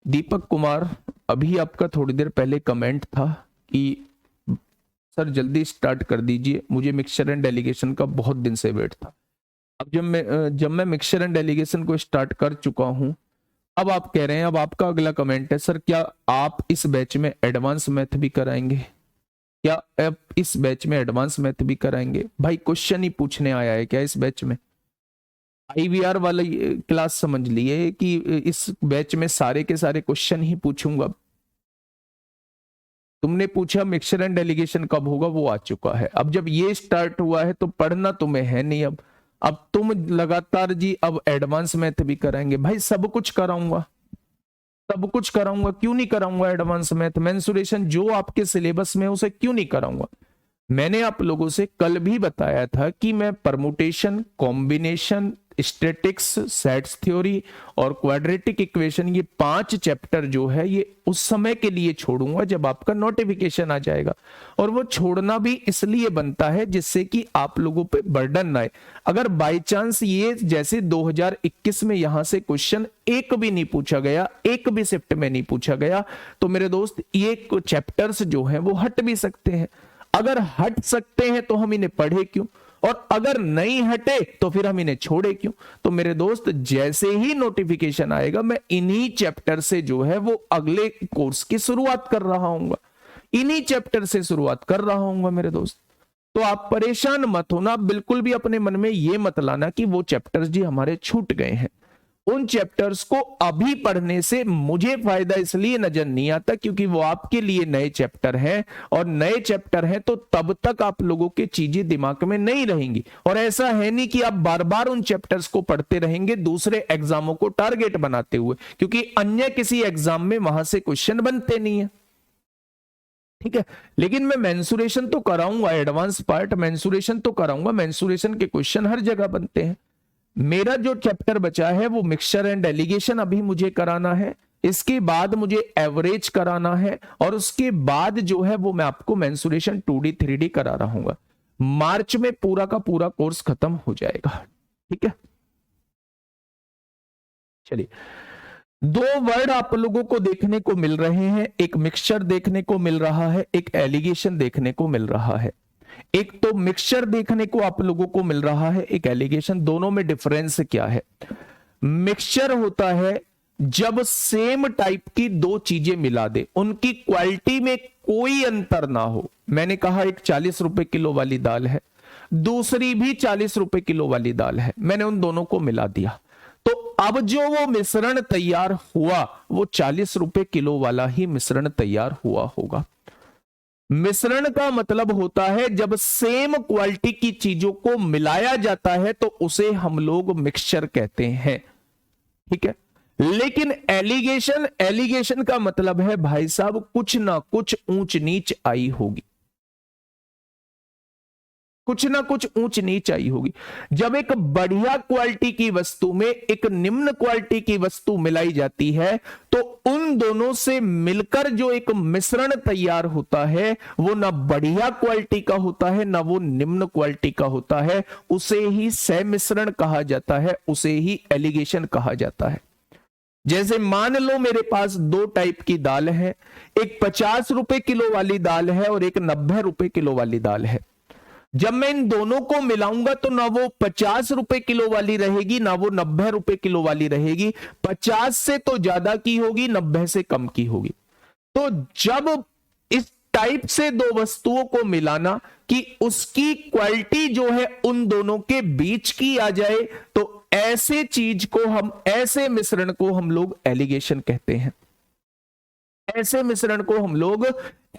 A: दीपक कुमार, अभी आपका थोड़ी देर पहले कमेंट था कि सर जल्दी स्टार्ट कर दीजिए, मुझे मिक्सचर एंड डेलीगेशन का बहुत दिन से वेट था। अब जब मैं मिक्सचर एंड डेलीगेशन को स्टार्ट कर चुका हूं, अब आप कह रहे हैं, अब आपका अगला कमेंट है सर क्या आप इस बैच में एडवांस मैथ भी कराएंगे, क्या आप इस बैच में एडवांस मैथ भी कराएंगे? भाई क्वेश्चन ही पूछने आया है क्या इस बैच में? आईवीआर वाला क्लास समझ लिए कि इस बैच में सारे के सारे क्वेश्चन ही पूछूंगा। तुमने पूछा मिक्सचर एंड डेलीगेशन कब होगा, वो आ चुका है। अब जब ये स्टार्ट हुआ है तो पढ़ना तुम्हें है नहीं। अब तुम लगातार जी अब एडवांस मैथ भी कराएंगे। भाई सब कुछ कराऊंगा, सब कुछ कराऊंगा, क्यों नहीं कराऊंगा? एडवांस मैथ मेंसुरेशन जो आपके सिलेबस में उसे क्यों नहीं कराऊंगा? मैंने आप लोगों से कल भी बताया था कि मैं permutation, combination, statics, sets theory और क्वाड्रेटिक इक्वेशन, ये 5 चैप्टर जो है ये उस समय के लिए छोड़ूंगा जब आपका नोटिफिकेशन आ जाएगा। और वो छोड़ना भी इसलिए बनता है जिससे कि आप लोगों पे बर्डन ना आए। अगर बाय चांस ये जैसे 2021 में यहां से क्वेश्चन एक भी नहीं पूछा गया, एक भी शिफ्ट में नहीं पूछा गया, तो मेरे दोस्त ये चैप्टर्स जो है वो हट भी सकते हैं। अगर हट सकते हैं तो हम इन्हें पढ़े क्यों, और अगर नहीं हटे तो फिर हम इन्हें छोड़े क्यों? तो मेरे दोस्त जैसे ही नोटिफिकेशन आएगा मैं इन्हीं चैप्टर से जो है वो अगले कोर्स की शुरुआत कर रहा हूंगा, इन्हीं चैप्टर से शुरुआत कर रहा हूंगा मेरे दोस्त। तो आप परेशान मत होना, बिल्कुल भी अपने मन में ये मत लाना कि वो चैप्टर्स जी हमारे छूट गए हैं। उन चैप्टर्स को अभी पढ़ने से मुझे फायदा इसलिए नजर नहीं आता क्योंकि वो आपके लिए नए चैप्टर हैं, और नए चैप्टर हैं तो तब तक आप लोगों की चीजें दिमाग में नहीं रहेंगी। और ऐसा है नहीं कि आप बार बार उन चैप्टर्स को पढ़ते रहेंगे दूसरे एग्जामों को टारगेट बनाते हुए, क्योंकि अन्य किसी एग्जाम में वहां से क्वेश्चन बनते नहीं है। ठीक है, लेकिन मैं मेंसुरेशन तो कराऊंगा, एडवांस पार्ट मेंसुरेशन तो कराऊंगा, मेंसुरेशन के क्वेश्चन हर जगह बनते हैं। मेरा जो चैप्टर बचा है वो मिक्सचर एंड डेलीगेशन अभी मुझे कराना है, इसके बाद मुझे एवरेज कराना है, और उसके बाद जो है वो मैं आपको मेंसुरेशन 2D 3D करा रहा हूं। मार्च में पूरा का पूरा कोर्स खत्म हो जाएगा। ठीक है, चलिए, 2 वर्ड आप लोगों को देखने को मिल रहे हैं, एक मिक्सचर देखने को मिल रहा है, एक एलिगेशन देखने को मिल रहा है। एक तो मिक्सचर देखने को आप लोगों को मिल रहा है, एक एलिगेशन। दोनों में डिफरेंस क्या है? मिक्सचर होता है जब सेम टाइप की 2 चीजें मिला दे, उनकी क्वालिटी में कोई अंतर ना हो। मैंने कहा एक 40 रुपए किलो वाली दाल है, दूसरी भी 40 रुपए किलो वाली दाल है, मैंने उन दोनों को मिला दिया, तो अब जो वो मिश्रण तैयार हुआ वो 40 रुपए किलो वाला ही मिश्रण तैयार हुआ होगा। मिश्रण का मतलब होता है जब सेम क्वालिटी की चीजों को मिलाया जाता है तो उसे हम लोग मिक्सचर कहते हैं। ठीक है, लेकिन एलिगेशन का मतलब है भाई साहब कुछ ना कुछ ऊंच नीच आई होगी, कुछ ना कुछ ऊंच नीच आई होगी। जब एक बढ़िया क्वालिटी की वस्तु में एक निम्न क्वालिटी की वस्तु मिलाई जाती है तो उन दोनों से मिलकर जो एक मिश्रण तैयार होता है वो ना बढ़िया क्वालिटी का होता है ना वो निम्न क्वालिटी का होता है, उसे ही सहमिश्रण कहा जाता है, उसे ही एलिगेशन कहा जाता है। जैसे मान लो मेरे पास 2 टाइप की दाल है, एक 50 रुपए किलो वाली दाल है और एक 90 रुपए किलो वाली दाल है। जब मैं इन दोनों को मिलाऊंगा तो ना वो 50 रुपए किलो वाली रहेगी ना वो 90 रुपए किलो वाली रहेगी, 50 से तो ज्यादा की होगी, 90 से कम की होगी। तो जब इस टाइप से 2 वस्तुओं को मिलाना कि उसकी क्वालिटी जो है उन दोनों के बीच की आ जाए, तो ऐसे चीज को हम, ऐसे मिश्रण को हम लोग एलिगेशन कहते हैं, ऐसे मिश्रण को हम लोग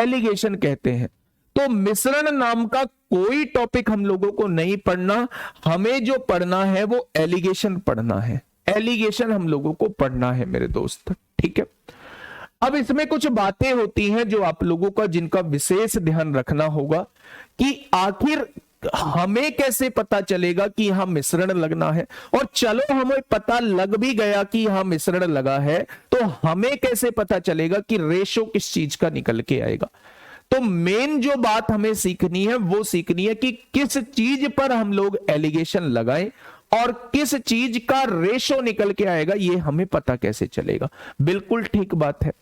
A: एलिगेशन कहते हैं। तो मिश्रण नाम का कोई टॉपिक हम लोगों को नहीं पढ़ना, हमें जो पढ़ना है वो एलिगेशन पढ़ना है, एलिगेशन हम लोगों को पढ़ना है मेरे दोस्त। ठीक है, अब इसमें कुछ बातें होती हैं जो आप लोगों का, जिनका विशेष ध्यान रखना होगा कि आखिर हमें कैसे पता चलेगा कि यहां मिश्रण लगना है। और चलो हमें पता लग भी गया कि यहां मिश्रण लगा है, तो हमें कैसे पता चलेगा कि रेशो किस चीज का निकल के आएगा। तो मेन जो बात हमें सीखनी है वो सीखनी है कि किस चीज पर हम लोग एलिगेशन लगाएं और किस चीज का रेशो निकल के आएगा ये हमें पता कैसे चलेगा। बिल्कुल ठीक बात है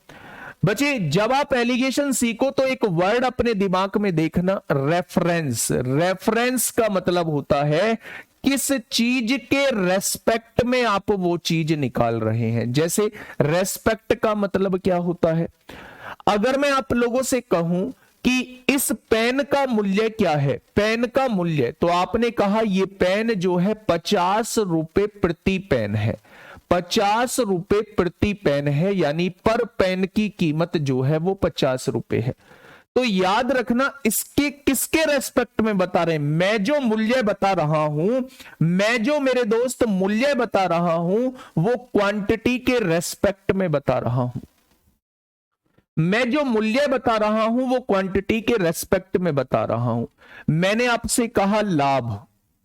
A: बच्चे, जब आप एलिगेशन सीखो तो एक वर्ड अपने दिमाग में देखना, रेफरेंस। रेफरेंस का मतलब होता है किस चीज के रेस्पेक्ट में आप वो चीज निकाल रहे हैं। जैसे रेस्पेक्ट का मतलब क्या होता है, अगर मैं आप लोगों से कहूं कि इस पेन का मूल्य क्या है, पेन का मूल्य, तो आपने कहा ये पेन जो है 50 रुपए प्रति पेन है, 50 रुपए प्रति पेन है, यानी पर पेन की कीमत जो है वो 50 रुपए है। तो याद रखना इसके किसके रेस्पेक्ट में बता रहे हैं, मैं जो मूल्य बता रहा हूं, मैं जो मेरे दोस्त मूल्य बता रहा हूं वो क्वांटिटी के रेस्पेक्ट में बता रहा हूं। मैं जो मूल्य बता रहा हूं वो क्वांटिटी के रेस्पेक्ट में बता रहा हूं। मैंने आपसे कहा लाभ,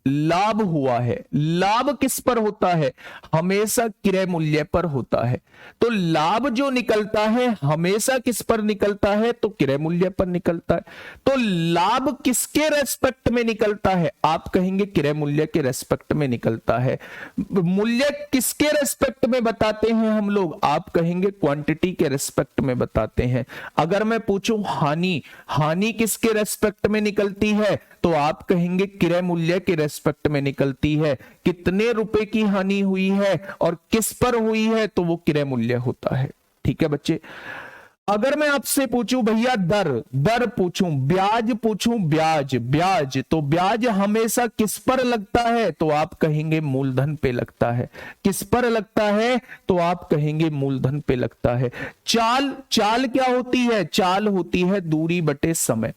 A: लाभ हुआ है, लाभ किस पर होता है, हमेशा क्रय मूल्य पर होता है। तो लाभ जो निकलता है हमेशा किस पर निकलता है, तो क्रय मूल्य पर निकलता है। तो लाभ किसके रेस्पेक्ट में निकलता है, आप कहेंगे क्रय मूल्य के रेस्पेक्ट में निकलता है। मूल्य किसके रेस्पेक्ट में बताते हैं हम लोग, आप कहेंगे क्वांटिटी के रेस्पेक्ट में बताते हैं। अगर मैं पूछूं हानि, हानि किसके रेस्पेक्ट में निकलती है, तो आप कहेंगे क्रय मूल्य के रेस्पेक्ट में निकलती है। कितने रुपए की हानि हुई है और किस पर हुई है, तो वो क्रय मूल्य होता है। ठीक है बच्चे, अगर मैं आपसे पूछूं भैया दर, दर पूछूं, ब्याज पूछूं, ब्याज, ब्याज, तो ब्याज हमेशा किस पर लगता है, तो आप कहेंगे मूलधन पे लगता है। किस पर लगता है, तो आप कहेंगे मूलधन पे लगता है। चाल, चाल क्या होती है, चाल होती है दूरी बटे समय,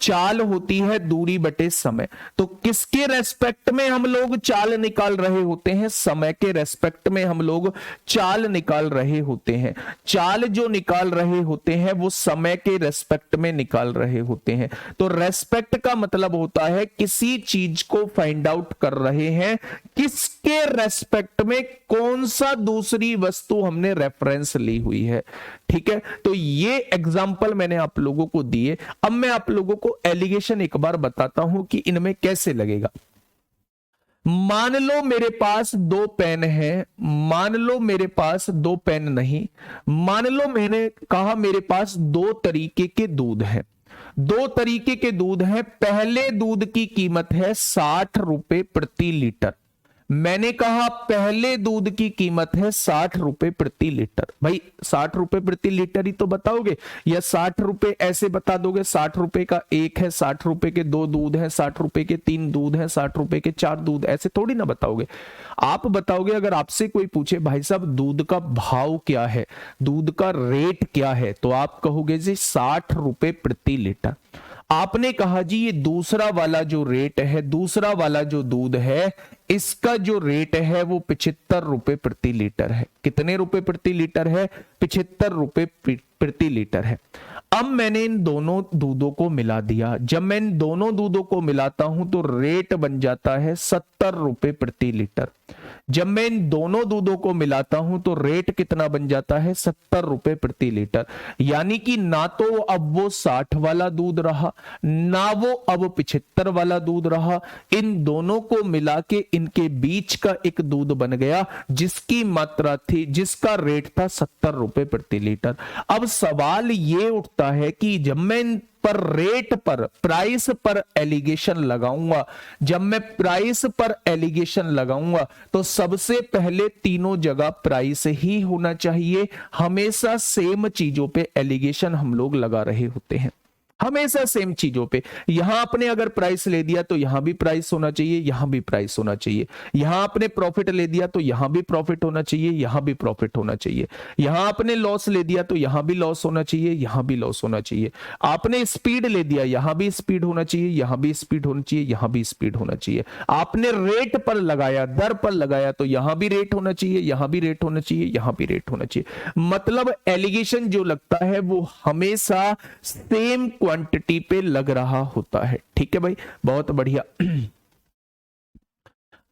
A: चाल होती है दूरी बटे समय। तो किसके रेस्पेक्ट में हम लोग चाल निकाल रहे होते हैं, समय के रेस्पेक्ट में हम लोग चाल निकाल रहे होते हैं। चाल जो निकाल रहे होते हैं वो समय के रेस्पेक्ट में निकाल रहे होते हैं। तो रेस्पेक्ट का मतलब होता है किसी चीज को फाइंड आउट कर रहे हैं, किसके रेस्पेक्ट में कौन सा दूसरी वस्तु हमने रेफरेंस ली हुई है। ठीक है, तो ये एग्जाम्पल मैंने आप लोगों को दिए। अब मैं आप लोगों को एलिगेशन एक बार बताता हूं कि इनमें कैसे लगेगा। मान लो मेरे पास दो पेन है, मान लो मेरे पास दो पेन नहीं, मान लो मैंने कहा मेरे पास दो तरीके के दूध है, दो तरीके के दूध है। पहले दूध की कीमत है 60 रुपए प्रति लीटर। मैंने कहा पहले दूध की कीमत है 60 रुपए प्रति लीटर। भाई 60 रुपए प्रति लीटर ही तो बताओगे, या 60 रुपए ऐसे बता दोगे, 60 रुपए का एक है, 60 रुपए के दो दूध हैं, 60 रुपए के तीन दूध हैं, 60 रुपए के चार दूध, ऐसे थोड़ी ना बताओगे। आप बताओगे, अगर आपसे कोई पूछे भाई साहब दूध का भाव क्या है, दूध का रेट क्या है, तो आप कहोगे जी 60 रुपए प्रति लीटर। आपने कहा जी ये दूसरा वाला जो रेट है, दूसरा वाला जो दूध है, इसका जो रेट है वो 75 रुपए प्रति लीटर है। कितने रुपए प्रति लीटर है, 75 रुपए प्रति लीटर है। अब मैंने इन दोनों दूधों को मिला दिया। जब मैं इन दोनों दूधों को मिलाता हूं तो रेट बन जाता है 70 रुपए प्रति लीटर। जब मैं इन दोनों दूधों को मिलाता हूं तो रेट कितना बन जाता है, 70 रुपए प्रति लीटर। यानी कि ना तो अब वो 60 वाला दूध रहा, ना वो अब 75 वाला दूध रहा। इन दोनों को मिला के इनके बीच का एक दूध बन गया जिसकी मात्रा थी, जिसका रेट था 70 रुपए प्रति लीटर। अब सवाल ये उठता है कि जब मैं इन पर रेट पर, प्राइस पर एलिगेशन लगाऊंगा, जब मैं प्राइस पर एलिगेशन लगाऊंगा तो सबसे पहले तीनों जगह प्राइस ही होना चाहिए। हमेशा सेम चीजों पे एलिगेशन हम लोग लगा रहे होते हैं, हमेशा सेम चीजों पे। यहां आपने अगर प्राइस ले दिया तो यहां भी प्राइस होना चाहिए, यहां भी प्राइस होना चाहिए। यहां आपने प्रॉफिट ले दिया तो यहां भी प्रॉफिट होना चाहिए, यहां भी प्रॉफिट होना चाहिए। यहां आपने लॉस ले दिया तो यहां भी लॉस होना चाहिए, यहां भी लॉस होना चाहिए। आपने स्पीड ले दिया, यहां भी स्पीड होना चाहिए, यहां भी स्पीड होना चाहिए, यहां भी स्पीड होना चाहिए। आपने रेट पर लगाया, दर पर लगाया, तो यहां भी रेट होना चाहिए, यहां भी रेट होना चाहिए, यहां भी रेट होना चाहिए। मतलब एलिगेशन जो लगता है वो हमेशा सेम क्वांटिटी पे लग रहा होता है। ठीक है भाई, बहुत बढ़िया।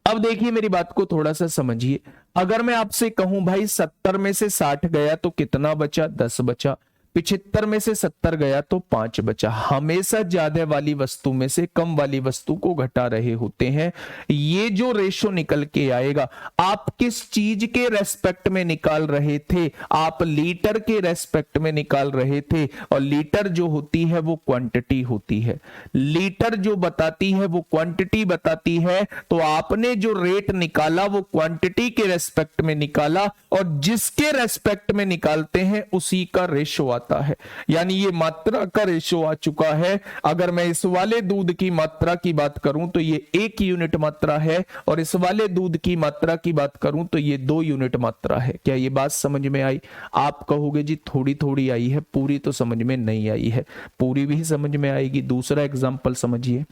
A: अब देखिए मेरी बात को थोड़ा सा समझिए। अगर मैं आपसे कहूं भाई 70 में से 60 गया तो कितना बचा, 10 बचा। 75 में से 70 गया तो 5 बचा। हमेशा ज्यादा वाली वस्तु में से कम वाली वस्तु को घटा रहे होते हैं। ये जो रेशो निकल के आएगा, आप किस चीज के रेस्पेक्ट में निकाल रहे थे? आप लीटर के रेस्पेक्ट में निकाल रहे थे, और लीटर जो होती है वो क्वांटिटी होती है। लीटर जो बताती है वो क्वांटिटी बताती है, तो आपने जो रेट निकाला वो क्वांटिटी के रेस्पेक्ट में निकाला, और जिसके रेस्पेक्ट में निकालते हैं उसी का रेशो आता है। यानी ये मात्रा का रेशो आ चुका है। अगर मैं इस वाले दूध की मात्रा की बात करूं तो ये 1 यूनिट मात्रा है, और इस वाले दूध की मात्रा की बात करूं तो ये 2 यूनिट मात्रा है। क्या ये बात समझ में आई? आप कहोगे जी थोड़ी थोड़ी आई है, पूरी तो समझ में नहीं आई है। पूरी भी समझ में आएगी। दूसरा एग्जांपल समझिए।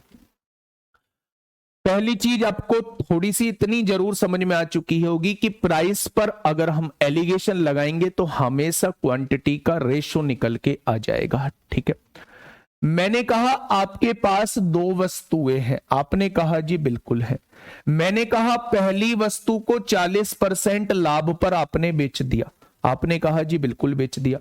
A: पहली चीज आपको थोड़ी सी इतनी जरूर समझ में आ चुकी होगी कि प्राइस पर अगर हम एलिगेशन लगाएंगे तो हमेशा क्वांटिटी का रेशो निकल के आ जाएगा। ठीक है, मैंने कहा आपके पास 2 वस्तुएं हैं। आपने कहा जी बिल्कुल है। मैंने कहा पहली वस्तु को 40% लाभ पर आपने बेच दिया। आपने कहा जी बिल्कुल बेच दिया।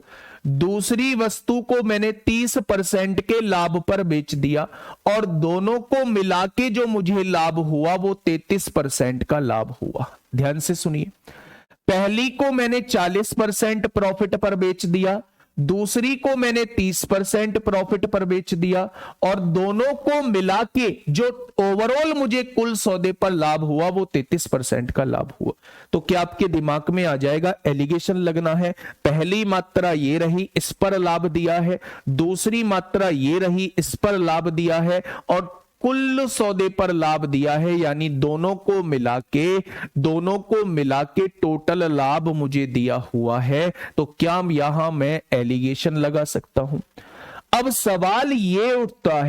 A: दूसरी वस्तु को मैंने 30% के लाभ पर बेच दिया, और दोनों को मिला के जो मुझे लाभ हुआ वो 33% का लाभ हुआ। ध्यान से सुनिए, पहली को मैंने 40% प्रॉफिट पर बेच दिया, दूसरी को मैंने 30% प्रॉफिट पर बेच दिया, और दोनों को मिला के जो ओवरऑल मुझे कुल सौदे पर लाभ हुआ वो 33% का लाभ हुआ। तो क्या आपके दिमाग में आ जाएगा एलिगेशन लगना है? पहली मात्रा ये रही, इस पर लाभ दिया है, दूसरी मात्रा ये रही, इस पर लाभ दिया है, और कुल सौदे पर लाभ दिया है। यानी दोनों को मिला के टोटल लाभ मुझे दिया हुआ है। तो क्या यहां मैं एलिगेशन लगा सकता हूं? अब सवाल ये उठता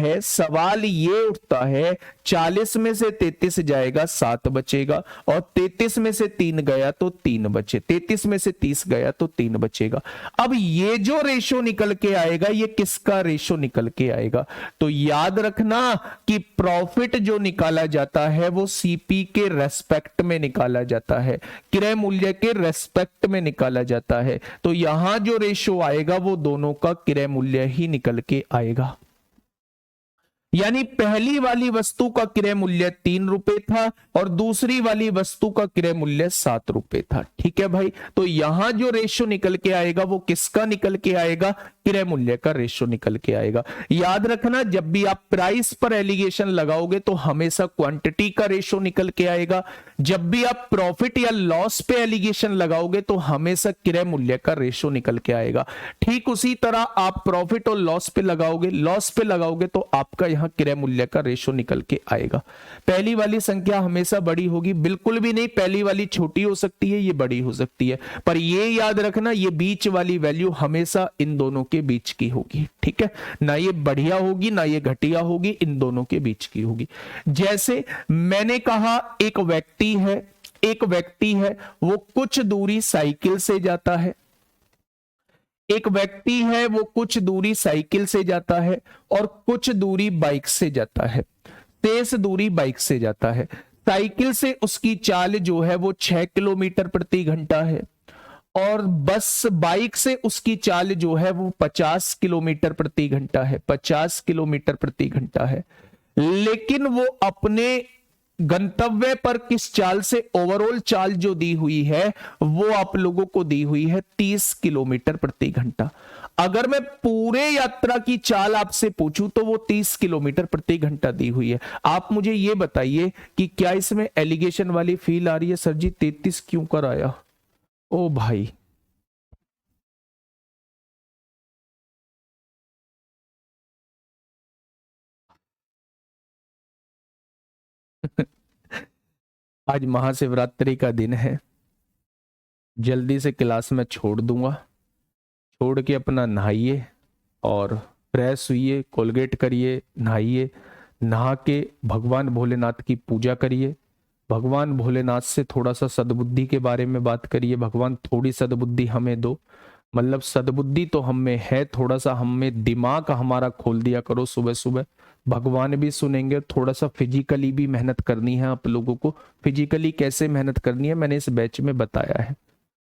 A: है 40 में से 33 जाएगा 7 बचेगा, और 33 में से 3 गया तो 3 बचे, 33 में से 30 गया तो 3 बचेगा। अब ये जो रेशो निकल के आएगा ये किसका रेशो निकल के आएगा? तो याद रखना कि प्रॉफिट जो निकाला जाता है वो सीपी के रेस्पेक्ट में निकाला जाता है, क्रय मूल्य के रेस्पेक्ट में निकाला जाता है। तो यहां जो रेशो आएगा वो दोनों का क्रय मूल्य ही निकल के आएगा। यानी पहली वाली वस्तु का क्रय मूल्य 3 रुपए था, और दूसरी वाली वस्तु का क्रय मूल्य 7 रुपए था। ठीक है भाई, तो यहां जो रेशो निकल के आएगा वो किसका निकल के आएगा? क्रय मूल्य का रेशो निकल के आएगा। याद रखना, जब भी आप प्राइस पर एलिगेशन लगाओगे तो हमेशा क्वांटिटी का रेशो निकल के आएगा। जब भी आप प्रॉफिट या लॉस पे एलिगेशन लगाओगे तो हमेशा क्रय मूल्य का रेशो निकल के आएगा। ठीक उसी तरह आप प्रॉफिट और लॉस पे लगाओगे तो आपका यहां क्रय मूल्य का रेशो निकल के आएगा। पहली वाली संख्या हमेशा बड़ी होगी, बिल्कुल भी नहीं पहली वाली छोटी हो सकती है, ये बड़ी हो सकती है, पर ये याद रखना ये बीच वाली वैल्यू हमेशा इन दोनों के बीच की होगी। ठीक है, ना ये बढ़िया होगी ना ये घटिया होगी, इन दोनों के बीच की होगी। जैसे मैंने कहा एक व्यक्ति है वो कुछ दूरी साइकिल से जाता है। एक व्यक्ति है वो कुछ दूरी साइकिल से जाता है और कुछ दूरी बाइक से जाता है, शेष दूरी बाइक से जाता है। साइकिल से उसकी चाल जो है वो 6 किलोमीटर प्रति घंटा है, और बस बाइक से उसकी चाल जो है वो 50 किलोमीटर प्रति घंटा है, 50 किलोमीटर प्रति घंटा है। लेकिन वो अपने गंतव्य पर किस चाल से, ओवरऑल चाल जो दी हुई है वो आप लोगों को दी हुई है 30 किलोमीटर प्रति घंटा। अगर मैं पूरे यात्रा की चाल आपसे पूछूं तो वो 30 किलोमीटर प्रति घंटा दी हुई है। आप मुझे ये बताइए कि क्या इसमें एलिगेशन वाली फील आ रही है? सर जी 33 क्यों कर आया? ओ भाई आज महाशिवरात्रि का दिन है, जल्दी से क्लास में छोड़ दूंगा। छोड़ के अपना नहाइए और फ्रेश हुइए, कोलगेट करिए, नहाइए, नहा के भगवान भोलेनाथ की पूजा करिए। भगवान भोलेनाथ से थोड़ा सा सद्बुद्धि के बारे में बात करिए। भगवान थोड़ी सद्बुद्धि हमें दो, मतलब सद्बुद्धि तो हम में है, थोड़ा सा हमें दिमाग हमारा खोल दिया करो सुबह सुबह। भगवान भी सुनेंगे। थोड़ा सा फिजिकली भी मेहनत करनी है आप लोगों को। फिजिकली कैसे मेहनत करनी है मैंने इस बैच में बताया है।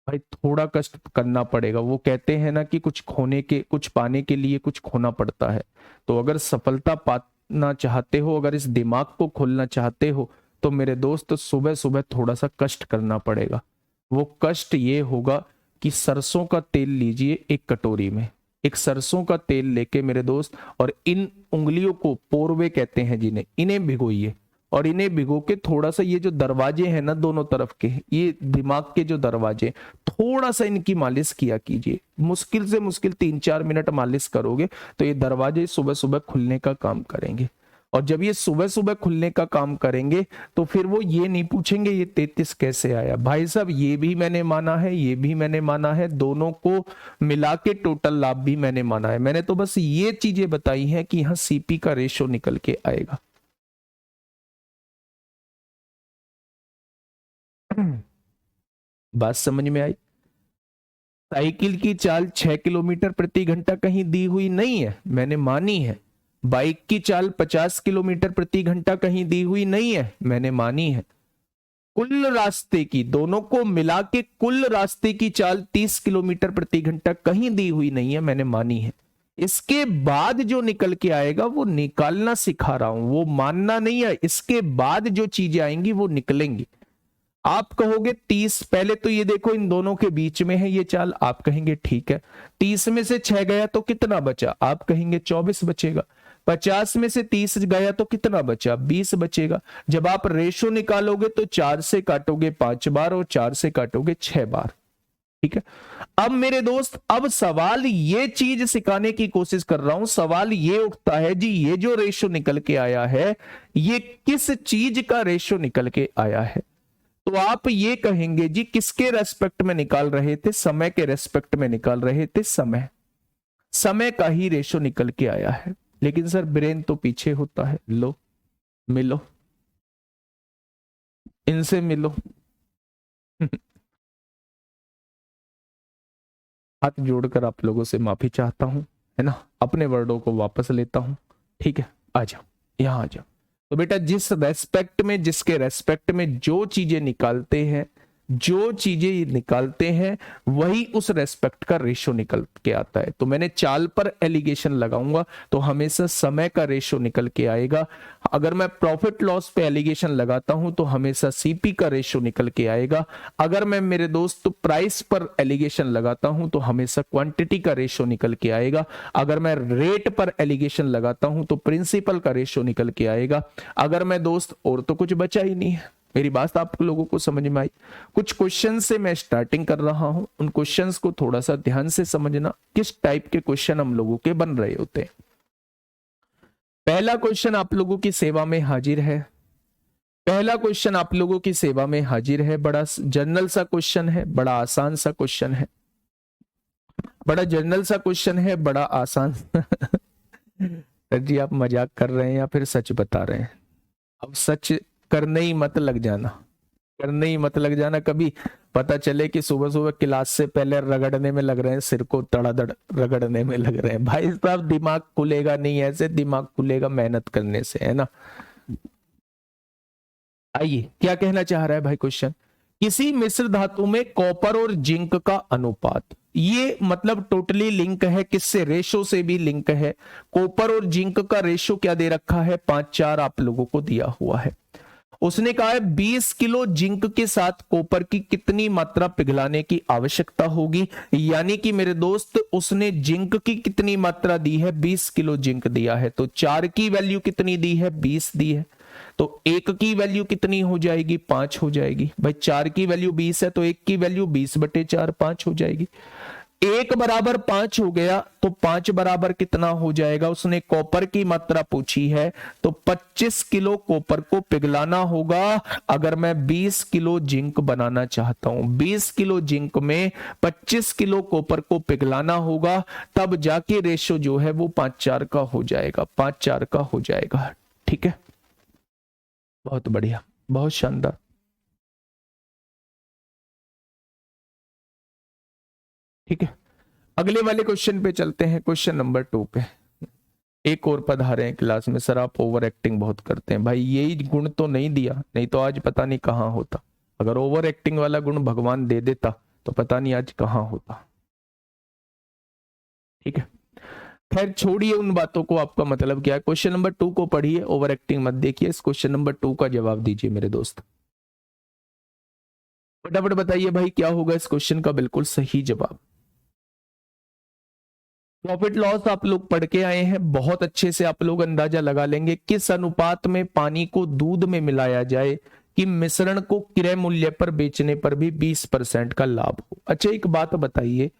A: भाई थोड़ा कष्ट करना पड़ेगा। वो कहते हैं ना कि कुछ खोने के, कुछ पाने के लिए कुछ खोना पड़ता है। तो अगर सफलता पाना चाहते हो, अगर इस दिमाग को खोलना चाहते हो, तो मेरे दोस्त सुबह सुबह थोड़ा सा कष्ट करना पड़ेगा। वो कष्ट ये होगा कि सरसों का तेल लीजिए एक कटोरी में, एक सरसों का तेल लेके मेरे दोस्त, और इन उंगलियों को, पोरवे कहते हैं जिन्हें, इन्हें भिगोइए। और इन्हें भिगो के थोड़ा सा ये जो दरवाजे हैं ना दोनों तरफ के, ये दिमाग के जो दरवाजे, थोड़ा सा इनकी मालिश किया कीजिए। मुश्किल से मुश्किल 3-4 मिनट मालिश करोगे तो ये दरवाजे सुबह सुबह खुलने का काम करेंगे। और जब ये सुबह सुबह खुलने का काम करेंगे तो फिर वो ये नहीं पूछेंगे ये 33 कैसे आया। भाई साहब ये भी मैंने माना है, ये भी मैंने माना है, दोनों को मिला के टोटल लाभ भी मैंने माना है। मैंने तो बस ये चीजें बताई हैं कि यहाँ सीपी का रेशो निकल के आएगा। बात समझ में आई? साइकिल की चाल 6 किलोमीटर प्रति घंटा कहीं दी हुई नहीं है, मैंने मानी है। बाइक की चाल 50 किलोमीटर प्रति घंटा कहीं दी हुई नहीं है, मैंने मानी है। कुल रास्ते की, दोनों को मिला के कुल रास्ते की चाल 30 किलोमीटर प्रति घंटा कहीं दी हुई नहीं है, मैंने मानी है। इसके बाद जो निकल के आएगा वो निकालना सिखा रहा हूं, वो मानना नहीं है। इसके बाद जो चीजें आएंगी वो निकलेंगी। आप कहोगे 30, पहले तो ये देखो इन दोनों के बीच में है ये चाल, आप कहेंगे ठीक है। 30 में से 6 गया तो कितना बचा, आप कहेंगे 24 बचेगा। 50 में से 30 गया तो कितना बचा, 20 बचेगा। जब आप रेशो निकालोगे तो 4 से काटोगे 5 बार और 4 से काटोगे 6 बार। ठीक है। अब मेरे दोस्त, अब सवाल ये चीज सिखाने की कोशिश कर रहा हूं। सवाल ये उठता है जी, ये जो रेशो निकल के आया है ये किस चीज का रेशो निकल के आया है? तो आप ये कहेंगे जी किसके रेस्पेक्ट में निकाल रहे थे, समय के रेस्पेक्ट में निकाल रहे थे। समय, समय का ही रेशो निकल के आया है। लेकिन सर ब्रेन तो पीछे होता है। लो मिलो, इनसे मिलो। हाथ जोड़कर आप लोगों से माफी चाहता हूं, है ना, अपने वर्डों को वापस लेता हूं। ठीक है, आ जाओ, यहां आ जाओ। तो बेटा जिस रेस्पेक्ट में, जिसके रेस्पेक्ट में जो चीजें निकालते हैं, जो चीजें निकालते हैं वही उस रेस्पेक्ट का रेशो निकल के आता है। तो मैंने चाल पर एलिगेशन लगाऊंगा तो हमेशा समय का रेशो निकल के आएगा। अगर मैं प्रॉफिट लॉस पे एलिगेशन लगाता हूं तो हमेशा सीपी का रेशो निकल के आएगा। अगर मैं मेरे दोस्त प्राइस पर एलिगेशन लगाता हूं तो हमेशा क्वांटिटी का रेशो निकल के आएगा। अगर मैं रेट पर एलिगेशन लगाता हूं तो प्रिंसिपल का रेशो निकल के आएगा। अगर मैं दोस्त, और तो कुछ बचा ही नहीं है। मेरी बात आप लोगों को समझ में आई? कुछ क्वेश्चन से मैं स्टार्टिंग कर रहा हूं, उन क्वेश्चंस को थोड़ा सा ध्यान से समझना, किस टाइप के क्वेश्चन हम लोगों के बन रहे होते हैं। पहला क्वेश्चन आप लोगों की सेवा में हाजिर है। पहला क्वेश्चन आप लोगों की सेवा में हाजिर है। बड़ा जनरल सा क्वेश्चन है, बड़ा आसान सा क्वेश्चन है, बड़ा जनरल सा क्वेश्चन है, बड़ा आसान। सर जी आप मजाक कर रहे हैं या फिर सच बता रहे हैं? अब सच करने ही मत लग जाना, करने ही मत लग जाना। कभी पता चले कि सुबह सुबह क्लास से पहले रगड़ने में लग रहे हैं, सिर को तड़ादड़ रगड़ने में लग रहे हैं। भाई साहब दिमाग खुलेगा नहीं ऐसे, दिमाग खुलेगा मेहनत करने से, है ना। आइए, क्या कहना चाह रहा है भाई क्वेश्चन? किसी मिश्र धातु में कॉपर और जिंक का अनुपात, ये मतलब टोटली लिंक है, किससे? रेशो से भी लिंक है। कॉपर और जिंक का रेशो क्या दे रखा है? 5:4 आप लोगों को दिया हुआ है। उसने कहा है 20 किलो जिंक के साथ कॉपर की कितनी मात्रा पिघलाने की आवश्यकता होगी। यानी कि मेरे दोस्त उसने जिंक की कितनी मात्रा दी है? 20 किलो जिंक दिया है। तो 4 की वैल्यू कितनी दी है? 20 दी है। तो 1 की वैल्यू कितनी हो जाएगी? 5 हो जाएगी। भाई 4 की वैल्यू 20 है तो 1 की वैल्यू 20/4 5 हो जाएगी। 1 बराबर 5 हो गया तो 5 बराबर कितना हो जाएगा? उसने कॉपर की मात्रा पूछी है तो 25 किलो कॉपर को पिघलाना होगा। अगर मैं 20 किलो जिंक बनाना चाहता हूं, 20 किलो जिंक में 25 किलो कॉपर को पिघलाना होगा, तब जाके रेशो जो है वो 5:4 का हो जाएगा, 5:4 का हो जाएगा। ठीक है, बहुत बढ़िया, बहुत शानदार। ठीक है, अगले वाले क्वेश्चन पे चलते हैं, क्वेश्चन नंबर 2 पे। एक और पधारे हैं क्लास में, सर आप ओवर एक्टिंग बहुत करते हैं। भाई यही गुण तो नहीं दिया, नहीं तो आज पता नहीं कहां होता। अगर ओवर एक्टिंग वाला गुण भगवान दे देता तो पता नहीं आज कहाँ होता। ठीक है, खैर छोड़िए उन बातों को, आपका मतलब क्या है। क्वेश्चन नंबर 2 को पढ़िए, ओवर एक्टिंग मत देखिए। इस क्वेश्चन नंबर 2 का जवाब दीजिए मेरे दोस्त। फटाफट बताइए भाई क्या होगा इस क्वेश्चन का बिल्कुल सही जवाब। प्रॉफिट लॉस आप लोग पढ़ के आए हैं, बहुत अच्छे से आप लोग अंदाजा लगा लेंगे किस अनुपात में पानी को दूध में मिलाया जाए कि मिश्रण को क्रय मूल्य पर बेचने पर भी 20% का लाभ हो। अच्छा एक बात बताइए,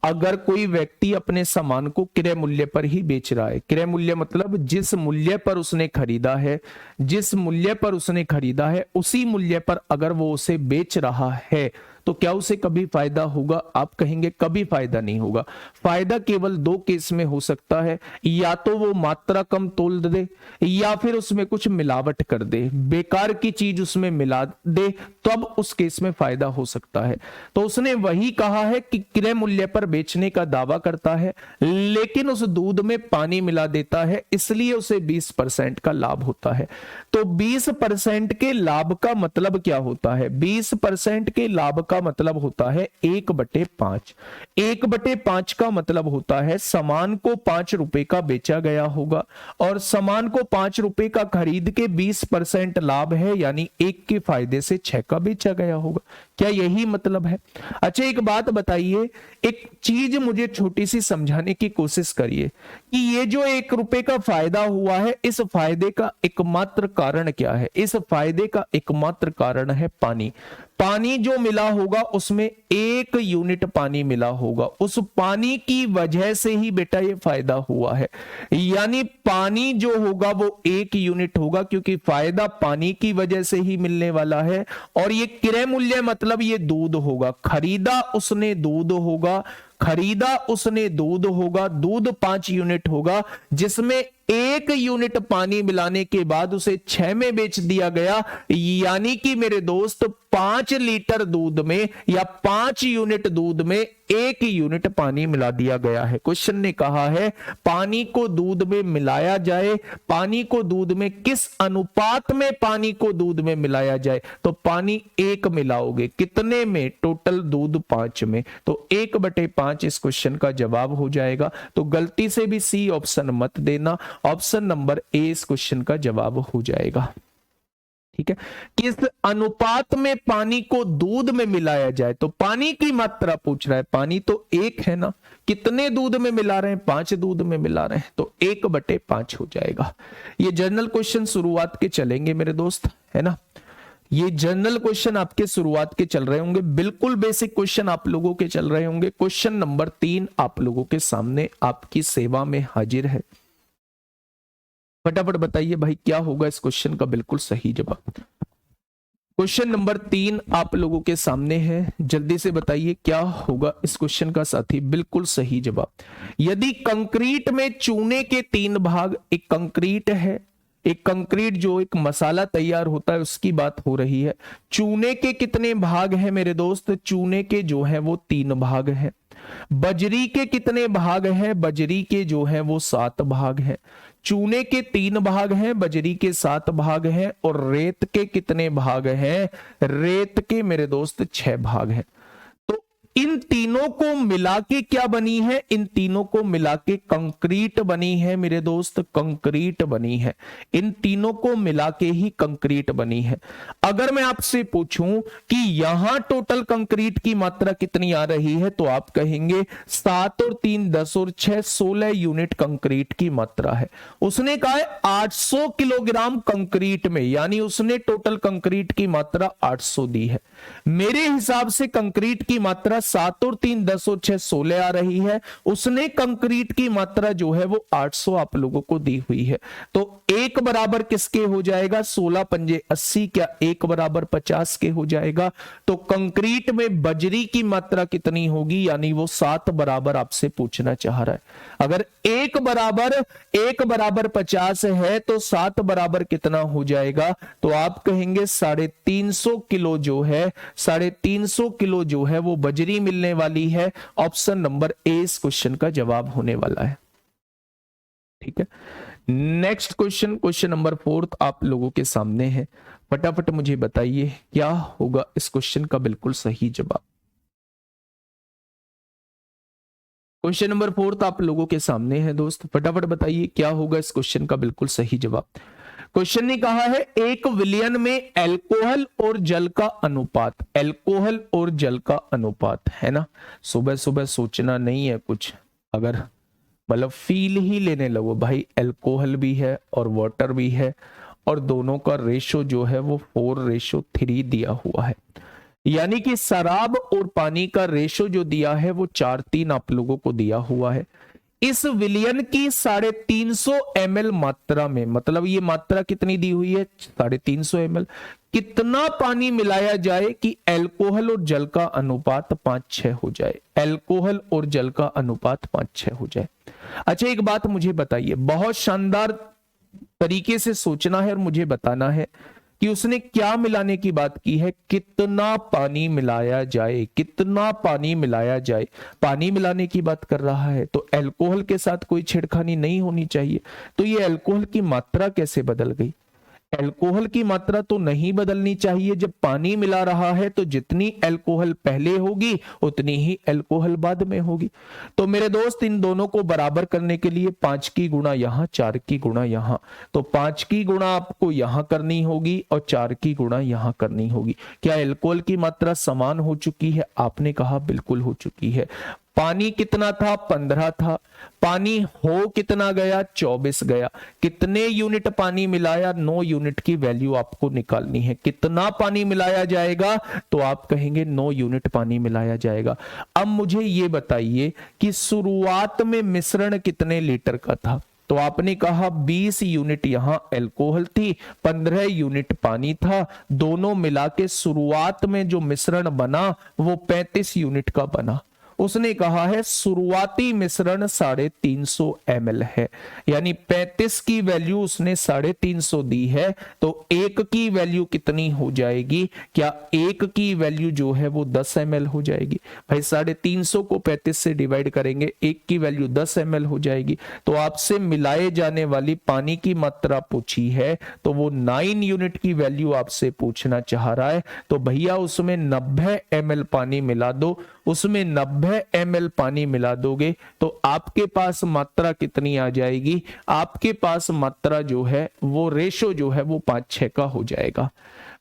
A: अगर कोई व्यक्ति अपने सामान को क्रय मूल्य पर ही बेच रहा है, क्रय मूल्य मतलब जिस मूल्य पर उसने खरीदा है, जिस मूल्य पर उसने खरीदा है उसी मूल्य पर अगर वो उसे बेच रहा है, तो क्या उसे कभी फायदा होगा? आप कहेंगे कभी फायदा नहीं होगा। फायदा केवल दो केस में हो सकता है, या तो वो मात्रा कम तोल दे या फिर उसमें कुछ मिलावट कर दे, बेकार की चीज उसमें मिला दे, तब उस केस में फायदा हो सकता है। तो उसने वही कहा है कि क्रय मूल्य पर बेचने का दावा करता है, लेकिन उस दूध में पानी मिला देता है, इसलिए उसे 20% का लाभ होता है। तो 20% के लाभ का मतलब क्या होता है? 20% के लाभ का मतलब होता है 1/5। 1/5 का मतलब होता है सामान को 5 रुपए का बेचा गया होगा और सामान को 5 रुपए का खरीद के 20% लाभ है, यानी 1 के फायदे से 6 का बेचा गया होगा। क्या यही मतलब है? अच्छा एक बात बताइए, एक चीज मुझे छोटी सी समझाने की कोशिश करिए कि ये जो 1 रुपए का फायदा हुआ है, इस फायदे का एकमात्र कारण क्या है? इस फायदे का एकमात्र कारण है पानी। पानी जो मिला होगा उसमें 1 यूनिट पानी मिला होगा, उस पानी की वजह से ही बेटा ये फायदा हुआ है। यानी पानी जो होगा वो 1 यूनिट होगा, क्योंकि फायदा पानी की वजह से ही मिलने वाला है। और ये क्रय मूल्य मतलब ये दूध होगा, खरीदा उसने दूध होगा, खरीदा उसने दूध होगा, दूध 5 यूनिट होगा, जिसमें 1 यूनिट पानी मिलाने के बाद उसे 6 में बेच दिया गया। यानी कि मेरे दोस्त 5 लीटर दूध में या 5 यूनिट दूध में 1 यूनिट पानी मिला दिया गया है। क्वेश्चन ने कहा है पानी को दूध में मिलाया जाए, पानी को दूध में किस अनुपात में पानी को दूध में मिलाया जाए? तो पानी 1 मिलाओगे, कितने में? टोटल दूध 5 में, तो 1/5 इस क्वेश्चन का जवाब हो जाएगा। तो गलती से भी सी ऑप्शन मत देना, ऑप्शन नंबर ए इस क्वेश्चन का जवाब हो जाएगा। ठीक है, किस अनुपात में पानी को दूध में मिलाया जाए? तो पानी की मात्रा पूछ रहा है, पानी तो 1 है ना, कितने दूध में मिला रहे हैं? 5 दूध में मिला रहे हैं, तो 1/5 हो जाएगा। ये जनरल क्वेश्चन शुरुआत के चलेंगे मेरे दोस्त, है ना। ये जनरल क्वेश्चन आपके शुरुआत के चल रहे होंगे, बिल्कुल बेसिक क्वेश्चन आप लोगों के चल रहे होंगे। क्वेश्चन नंबर 3 आप लोगों के सामने आपकी सेवा में हाजिर है। फटाफट बताइए भाई क्या होगा इस क्वेश्चन का बिल्कुल सही जवाब। क्वेश्चन नंबर 3 आप लोगों के सामने है, जल्दी से बताइए क्या होगा इस क्वेश्चन का साथी बिल्कुल सही जवाब। यदि कंक्रीट में चूने के 3 भाग, एक कंक्रीट है, एक कंक्रीट जो एक मसाला तैयार होता है उसकी बात हो रही है। चूने के कितने भाग हैं मेरे दोस्त? चूने के जो है वो 3 भाग हैं। बजरी के कितने भाग हैं? बजरी के जो है वो 7 भाग हैं। चूने के 3 भाग हैं, बजरी के 7 भाग हैं, और रेत के कितने भाग हैं? रेत के मेरे दोस्त 6 भाग हैं। तो इन तीनों को मिला के क्या बनी है? इन तीनों को मिला के कंक्रीट बनी है मेरे दोस्त, कंक्रीट बनी है। इन तीनों को मिला के ही कंक्रीट बनी है। अगर मैं आपसे पूछूं कि यहां टोटल कंक्रीट की मात्रा कितनी आ रही है, तो आप कहेंगे 7 और 3 10 और 6 16 यूनिट कंक्रीट की मात्रा है। उसने कहा है 800 किलोग्राम कंक्रीट में, यानी उसने टोटल कंक्रीट की मात्रा 800 दी है। मेरे हिसाब से कंक्रीट की मात्रा 7 और 3 10 और 6 16 आ रही है, उसने कंक्रीट की मात्रा जो है वो 800 आप लोगों को दी हुई है। तो 1 बराबर किसके हो जाएगा? 16 पंजे 80, क्या 1 बराबर 50 के हो जाएगा? तो कंक्रीट में बजरी की मात्रा कितनी होगी? यानी वो 7 बराबर आपसे पूछना चाह रहा है। अगर 1 बराबर 50 है तो 7 बराबर कितना हो जाएगा? तो आप कहेंगे 350 किलो जो है, 350 किलो जो है वो बजरी मिलने वाली है। ऑप्शन नंबर ए इस क्वेश्चन का जवाब होने वाला है। ठीक है, नेक्स्ट क्वेश्चन, क्वेश्चन नंबर 4 आप लोगों के सामने है। फटाफट मुझे बताइए क्या होगा इस क्वेश्चन का बिल्कुल सही जवाब। क्वेश्चन नंबर 4 आप लोगों के सामने है दोस्त, फटाफट बताइए क्या होगा इस क्वेश्चन का बिल्कुल सही जवाब। क्वेश्चन ने कहा है 1 विलियन में अल्कोहल और जल का अनुपात, अल्कोहल और जल का अनुपात, है ना। सुबह सुबह सोचना नहीं है कुछ, अगर मतलब फील ही लेने लगो भाई, अल्कोहल भी है और वाटर भी है और दोनों का रेशो जो है वो 4:3 दिया हुआ है, यानी कि शराब और पानी का रेशो जो दिया है वो 4:3 आप लोगों को दिया हुआ है। इस विलियन की 350 ml मात्रा में, मतलब ये मात्रा कितनी दी हुई है 350 ml, कितना पानी मिलाया जाए कि अल्कोहल और जल का अनुपात 5:6 हो जाए, अल्कोहल और जल का अनुपात 5:6 हो जाए। अच्छा एक बात मुझे बताइए, बहुत शानदार तरीके से सोचना है और मुझे बताना है कि उसने क्या मिलाने की बात की है, कितना पानी मिलाया जाए, कितना पानी मिलाया जाए, पानी मिलाने की बात कर रहा है तो अल्कोहल के साथ कोई छेड़खानी नहीं होनी चाहिए। तो ये अल्कोहल की मात्रा कैसे बदल गई, अल्कोहल की मात्रा तो नहीं बदलनी चाहिए, जब पानी मिला रहा है तो जितनी अल्कोहल पहले होगी उतनी ही अल्कोहल बाद में होगी। तो मेरे दोस्त इन दोनों को बराबर करने के लिए 5 की गुणा यहां, 4 की गुणा यहां, तो 5 की गुणा आपको यहां करनी होगी और 4 की गुणा यहां करनी होगी। क्या अल्कोहल की मात्रा समान हो चुकी है, आपने कहा बिल्कुल हो चुकी है। पानी कितना था 15 था, पानी हो कितना गया 24 गया, कितने यूनिट पानी मिलाया 9 यूनिट की वैल्यू आपको निकालनी है। कितना पानी मिलाया जाएगा तो आप कहेंगे 9 यूनिट पानी मिलाया जाएगा। अब मुझे ये बताइए कि शुरुआत में मिश्रण कितने लीटर का था, तो आपने कहा 20 यूनिट यहां अल्कोहल थी, 15 यूनिट पानी था, दोनों मिला के शुरुआत में जो मिश्रण बना वो 35 यूनिट का बना। उसने कहा है शुरुआती मिश्रण 350 ml है, यानी 35 की वैल्यू उसने 350 दी है, तो 1 की वैल्यू कितनी हो जाएगी, क्या 1 की वैल्यू जो है वो 10 ml हो जाएगी। भाई 350 को 35 से डिवाइड करेंगे, 1 की वैल्यू 10 ml हो जाएगी। तो आपसे मिलाए जाने वाली पानी की मात्रा पूछी है तो वो 9 यूनिट की वैल्यू आपसे पूछना चाह रहा है, तो भैया उसमें 90 ml पानी मिला दो, उसमें 90 ml पानी मिला दोगे तो आपके पास मात्रा कितनी आ जाएगी, आपके पास मात्रा जो है वो रेशो जो है वो 5:6 का हो जाएगा।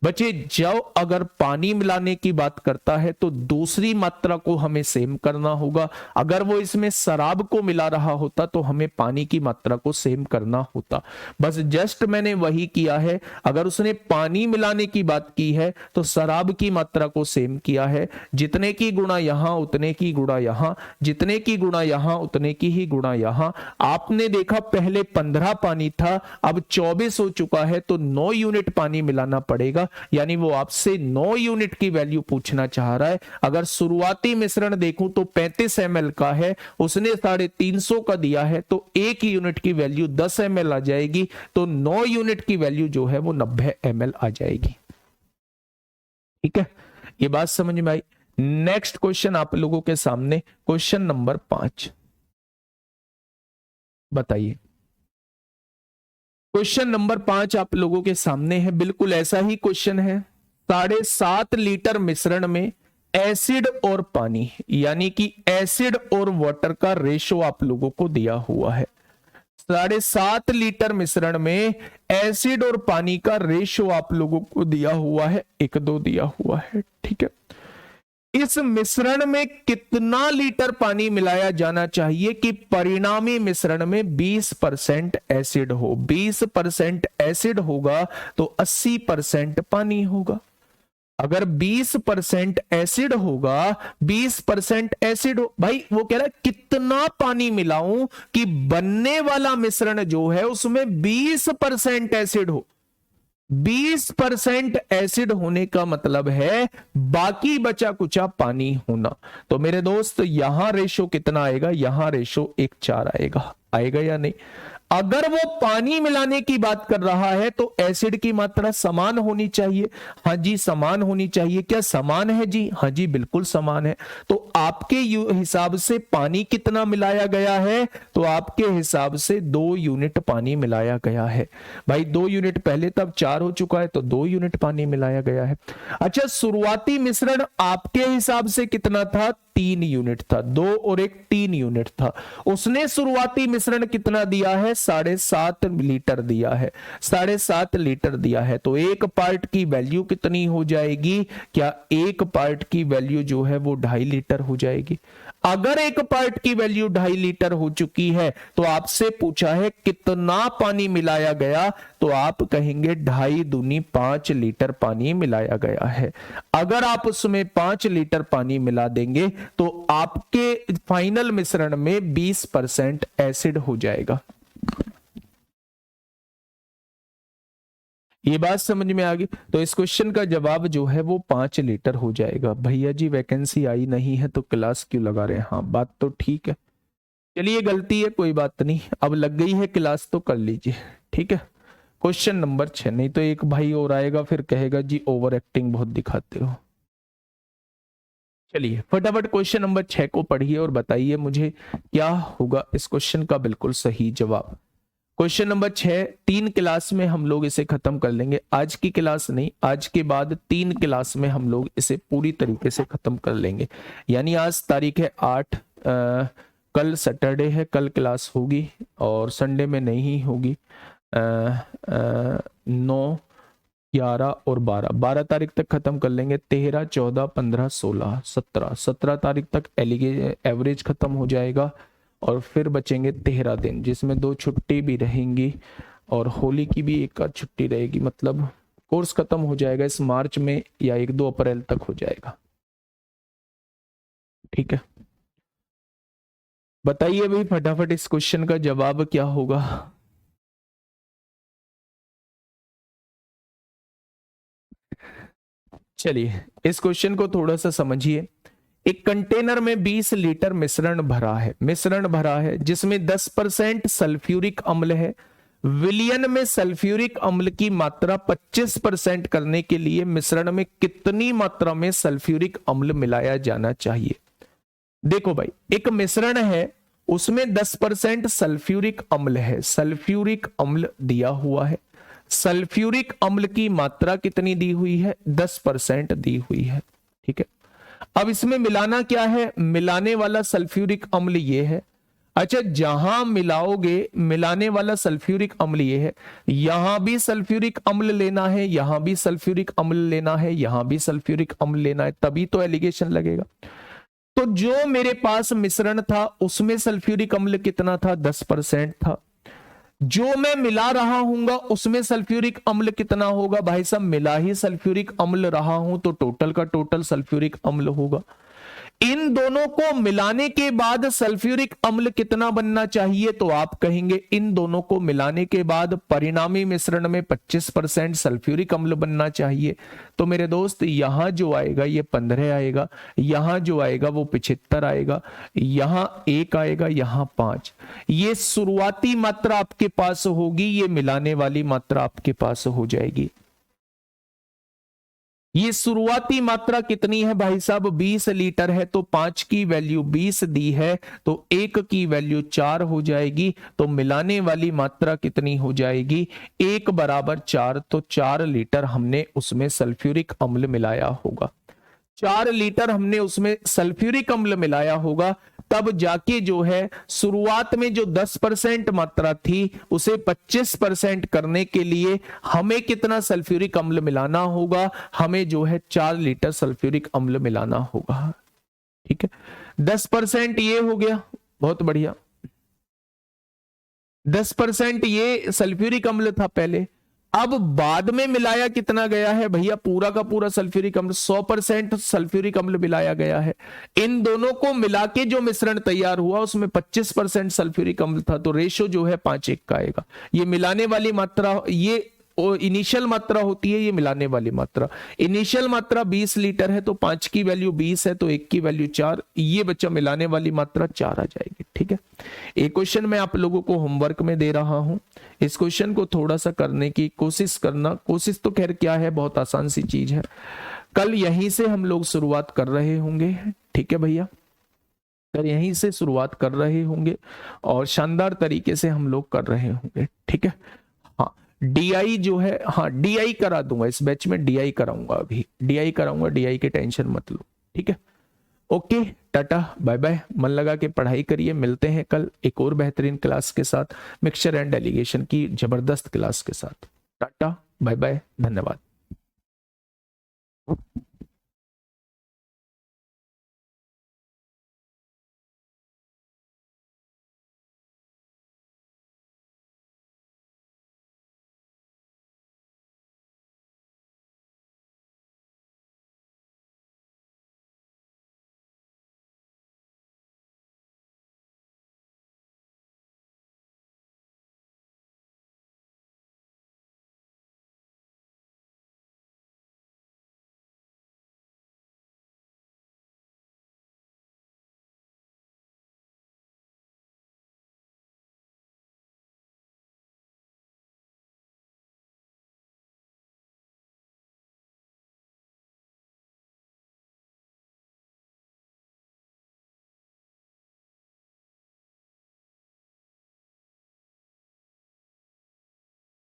A: बच्चे जब अगर पानी मिलाने की बात करता है तो दूसरी मात्रा को हमें सेम करना होगा, अगर वो इसमें शराब को मिला रहा होता तो हमें पानी की मात्रा को सेम करना होता। बस जस्ट मैंने वही किया है, अगर उसने पानी मिलाने की बात की है तो शराब की मात्रा को सेम किया है, जितने की गुणा यहां उतने की गुणा यहां, जितने की गुणा यहां उतने की ही गुणा यहां। आपने देखा पहले 15 पानी था, अब 24 हो चुका है, तो 9 यूनिट पानी मिलाना पड़ेगा, यानी वो आपसे 9 यूनिट की वैल्यू पूछना चाह रहा है। अगर शुरुआती मिश्रण देखूं तो 35 ml का है, उसने 350 का दिया है, तो 1 यूनिट की वैल्यू 10 ml आ जाएगी, तो 9 यूनिट की वैल्यू जो है वो 90 ml आ जाएगी। ठीक है, ये बात समझ में आई। नेक्स्ट क्वेश्चन आप लोगों के सामने, क्वेश्चन नंबर 5 बताइए। क्वेश्चन नंबर 5 आप लोगों के सामने है, बिल्कुल ऐसा ही क्वेश्चन है। 7.5 लीटर मिश्रण में एसिड और पानी, यानी कि एसिड और वाटर का रेशो आप लोगों को दिया हुआ है। 7.5 लीटर मिश्रण में एसिड और पानी का रेशो आप लोगों को दिया हुआ है, 1:2 दिया हुआ है। ठीक है, इस मिश्रण में कितना लीटर पानी मिलाया जाना चाहिए कि परिणामी मिश्रण में 20% एसिड हो। 20% एसिड होगा तो 80% पानी होगा। अगर 20% एसिड होगा, 20% एसिड हो, भाई वो कह रहा है कितना पानी मिलाऊं कि बनने वाला मिश्रण जो है उसमें 20% एसिड हो। 20% एसिड होने का मतलब है बाकी बचा कुचा पानी होना। तो मेरे दोस्त यहां रेशो कितना आएगा, यहां रेशो 1:4 आएगा, आएगा या नहीं। अगर वो पानी मिलाने की बात कर रहा है तो एसिड की मात्रा समान होनी चाहिए। हाँ जी समान होनी चाहिए। क्या समान है जी? हाँ जी बिल्कुल समान है। तो आपके हिसाब से पानी कितना मिलाया गया है, तो आपके हिसाब से 2 यूनिट पानी मिलाया गया है। भाई 2 यूनिट पहले, तब 4 हो चुका है, तो 2 यूनिट पानी मिलाया गया है। अच्छा, शुरुआती मिश्रण आपके हिसाब से कितना था? 3 यूनिट था, 2 और 1 3 यूनिट था। उसने शुरुआती मिश्रण कितना दिया है? 7.5 लीटर दिया है, 7.5 लीटर दिया है। तो एक पार्ट की वैल्यू कितनी हो जाएगी? क्या एक पार्ट की वैल्यू जो है वो 2.5 लीटर हो जाएगी। अगर एक पार्ट की वैल्यू 2.5 लीटर हो चुकी है तो आपसे पूछा है कितना पानी मिलाया गया, तो आप कहेंगे 2.5 दूनी 5 लीटर पानी मिलाया गया है। अगर आप उसमें 5 लीटर पानी मिला देंगे तो आपके फाइनल मिश्रण में 20% एसिड हो जाएगा। ये बात समझ में आ गई? तो इस क्वेश्चन का जवाब जो है वो 5 लीटर हो जाएगा। भैया जी वैकेंसी आई नहीं है तो क्लास क्यों लगा रहे हैं? हाँ बात तो ठीक है, चलिए गलती है कोई बात नहीं, अब लग गई है क्लास तो कर लीजिए, ठीक है। क्वेश्चन नंबर 6, नहीं तो एक भाई और आएगा फिर कहेगा जी ओवर एक्टिंग बहुत दिखाते हो। चलिए फटाफट क्वेश्चन नंबर 6 को पढ़िए और बताइए मुझे क्या होगा इस क्वेश्चन का बिल्कुल सही जवाब। क्वेश्चन नंबर 6 3 क्लास में हम लोग इसे खत्म कर लेंगे, आज की क्लास नहीं, आज के बाद 3 क्लास में हम लोग इसे पूरी तरीके से खत्म कर लेंगे। यानी आज तारीख है 8, कल सैटरडे है, कल क्लास होगी और संडे में नहीं होगी। 9, 11 और 12 तारीख तक खत्म कर लेंगे। 13, 14, 15, 16, 17 तारीख तक एवरेज खत्म हो जाएगा और फिर बचेंगे 13 दिन, जिसमें 2 छुट्टी भी रहेंगी और होली की भी एक आध छुट्टी रहेगी। मतलब कोर्स खत्म हो जाएगा इस मार्च में या 1-2 अप्रैल तक हो जाएगा, ठीक है। बताइए भाई फटाफट इस क्वेश्चन का जवाब क्या होगा। चलिए इस क्वेश्चन को थोड़ा सा समझिए। एक कंटेनर में 20 लीटर मिश्रण भरा है जिसमें 10% सल्फ्यूरिक अम्ल है। विलयन में सल्फ्यूरिक अम्ल की मात्रा 25% करने के लिए मिश्रण में कितनी मात्रा में सल्फ्यूरिक अम्ल मिलाया जाना चाहिए? देखो भाई एक मिश्रण है उसमें 10% सल्फ्यूरिक अम्ल है, सल्फ्यूरिक अम्ल दिया हुआ है। सल्फ्यूरिक अम्ल की मात्रा कितनी दी हुई है? 10% दी हुई है, ठीक है। अब इसमें मिलाना क्या है? मिलाने वाला सल्फ्यूरिक अम्ल ये है। अच्छा जहां मिलाओगे मिलाने वाला सल्फ्यूरिक अम्ल ये है, यहां भी सल्फ्यूरिक अम्ल लेना है, यहां भी सल्फ्यूरिक अम्ल लेना है, यहां भी सल्फ्यूरिक अम्ल लेना है, तभी तो एलिगेशन लगेगा। तो जो मेरे पास मिश्रण था उसमें सल्फ्यूरिक अम्ल कितना था? 10% था। जो मैं मिला रहा हूंगा उसमें सल्फ्यूरिक अम्ल कितना होगा? भाई साहब मिला ही सल्फ्यूरिक अम्ल रहा हूं तो टोटल का टोटल सल्फ्यूरिक अम्ल होगा। इन दोनों को मिलाने के बाद सल्फ्यूरिक अम्ल कितना बनना चाहिए? तो आप कहेंगे इन दोनों को मिलाने के बाद परिणामी मिश्रण में 25% सल्फ्यूरिक अम्ल बनना चाहिए। तो मेरे दोस्त यहां जो आएगा ये 15 आएगा, यहां जो आएगा वो 75 आएगा, यहां 1 आएगा, यहां 5। ये शुरुआती मात्रा आपके पास होगी, ये मिलाने वाली मात्रा आपके पास हो जाएगी। ये शुरुआती मात्रा कितनी है भाई साहब? 20 लीटर है तो 5 की वैल्यू 20 दी है तो 1 की वैल्यू 4 हो जाएगी। तो मिलाने वाली मात्रा कितनी हो जाएगी? 1 बराबर 4, तो 4 लीटर हमने उसमें सल्फ्यूरिक अम्ल मिलाया होगा। 4 लीटर हमने उसमें सल्फ्यूरिक अम्ल मिलाया होगा, तब जाके जो है शुरुआत में जो 10% मात्रा थी उसे 25% करने के लिए हमें कितना सल्फ्यूरिक अम्ल मिलाना होगा? हमें जो है 4 लीटर सल्फ्यूरिक अम्ल मिलाना होगा, ठीक है। 10% ये हो गया, बहुत बढ़िया। 10% ये सल्फ्यूरिक अम्ल था पहले, अब बाद में मिलाया कितना गया है भैया? पूरा का पूरा सल्फ्यूरिक अम्ल 100% सल्फ्यूरिक अम्ल मिलाया गया है। इन दोनों को मिला के जो मिश्रण तैयार हुआ उसमें 25% सल्फ्यूरिक अम्ल था, तो रेशो जो है 5:1 का आएगा। ये मिलाने वाली मात्रा, ये इनिशियल मात्रा होती है, ये मिलाने वाली मात्रा। इनिशियल मात्रा 20 लीटर है तो 5 की वैल्यू 20 है तो 1 की वैल्यू 4, ये बच्चा मिलाने वाली मात्रा 4 आ जाएगी, ठीक है। एक क्वेश्चन मैं आप लोगों को होमवर्क में दे रहा हूं, इस क्वेश्चन को थोड़ा सा करने की कोशिश करना। कोशिश तो खैर क्या है, बहुत आसान सी चीज है। कल यहीं से हम लोग शुरुआत कर रहे होंगे, ठीक है भैया, कल यहीं से शुरुआत कर रहे होंगे और शानदार तरीके से हम लोग कर रहे होंगे, ठीक है। हाँ डीआई जो है, हाँ डीआई करा दूंगा इस बैच में, डीआई कराऊंगा, अभी डीआई कराऊंगा, डीआई की टेंशन मत लो, ठीक है। ओके, टाटा बाय बाय, मन लगा के पढ़ाई करिए, मिलते हैं कल एक और बेहतरीन क्लास के साथ, मिक्सचर एंड डेलीगेशन की जबरदस्त क्लास के साथ। टाटा बाय बाय, धन्यवाद।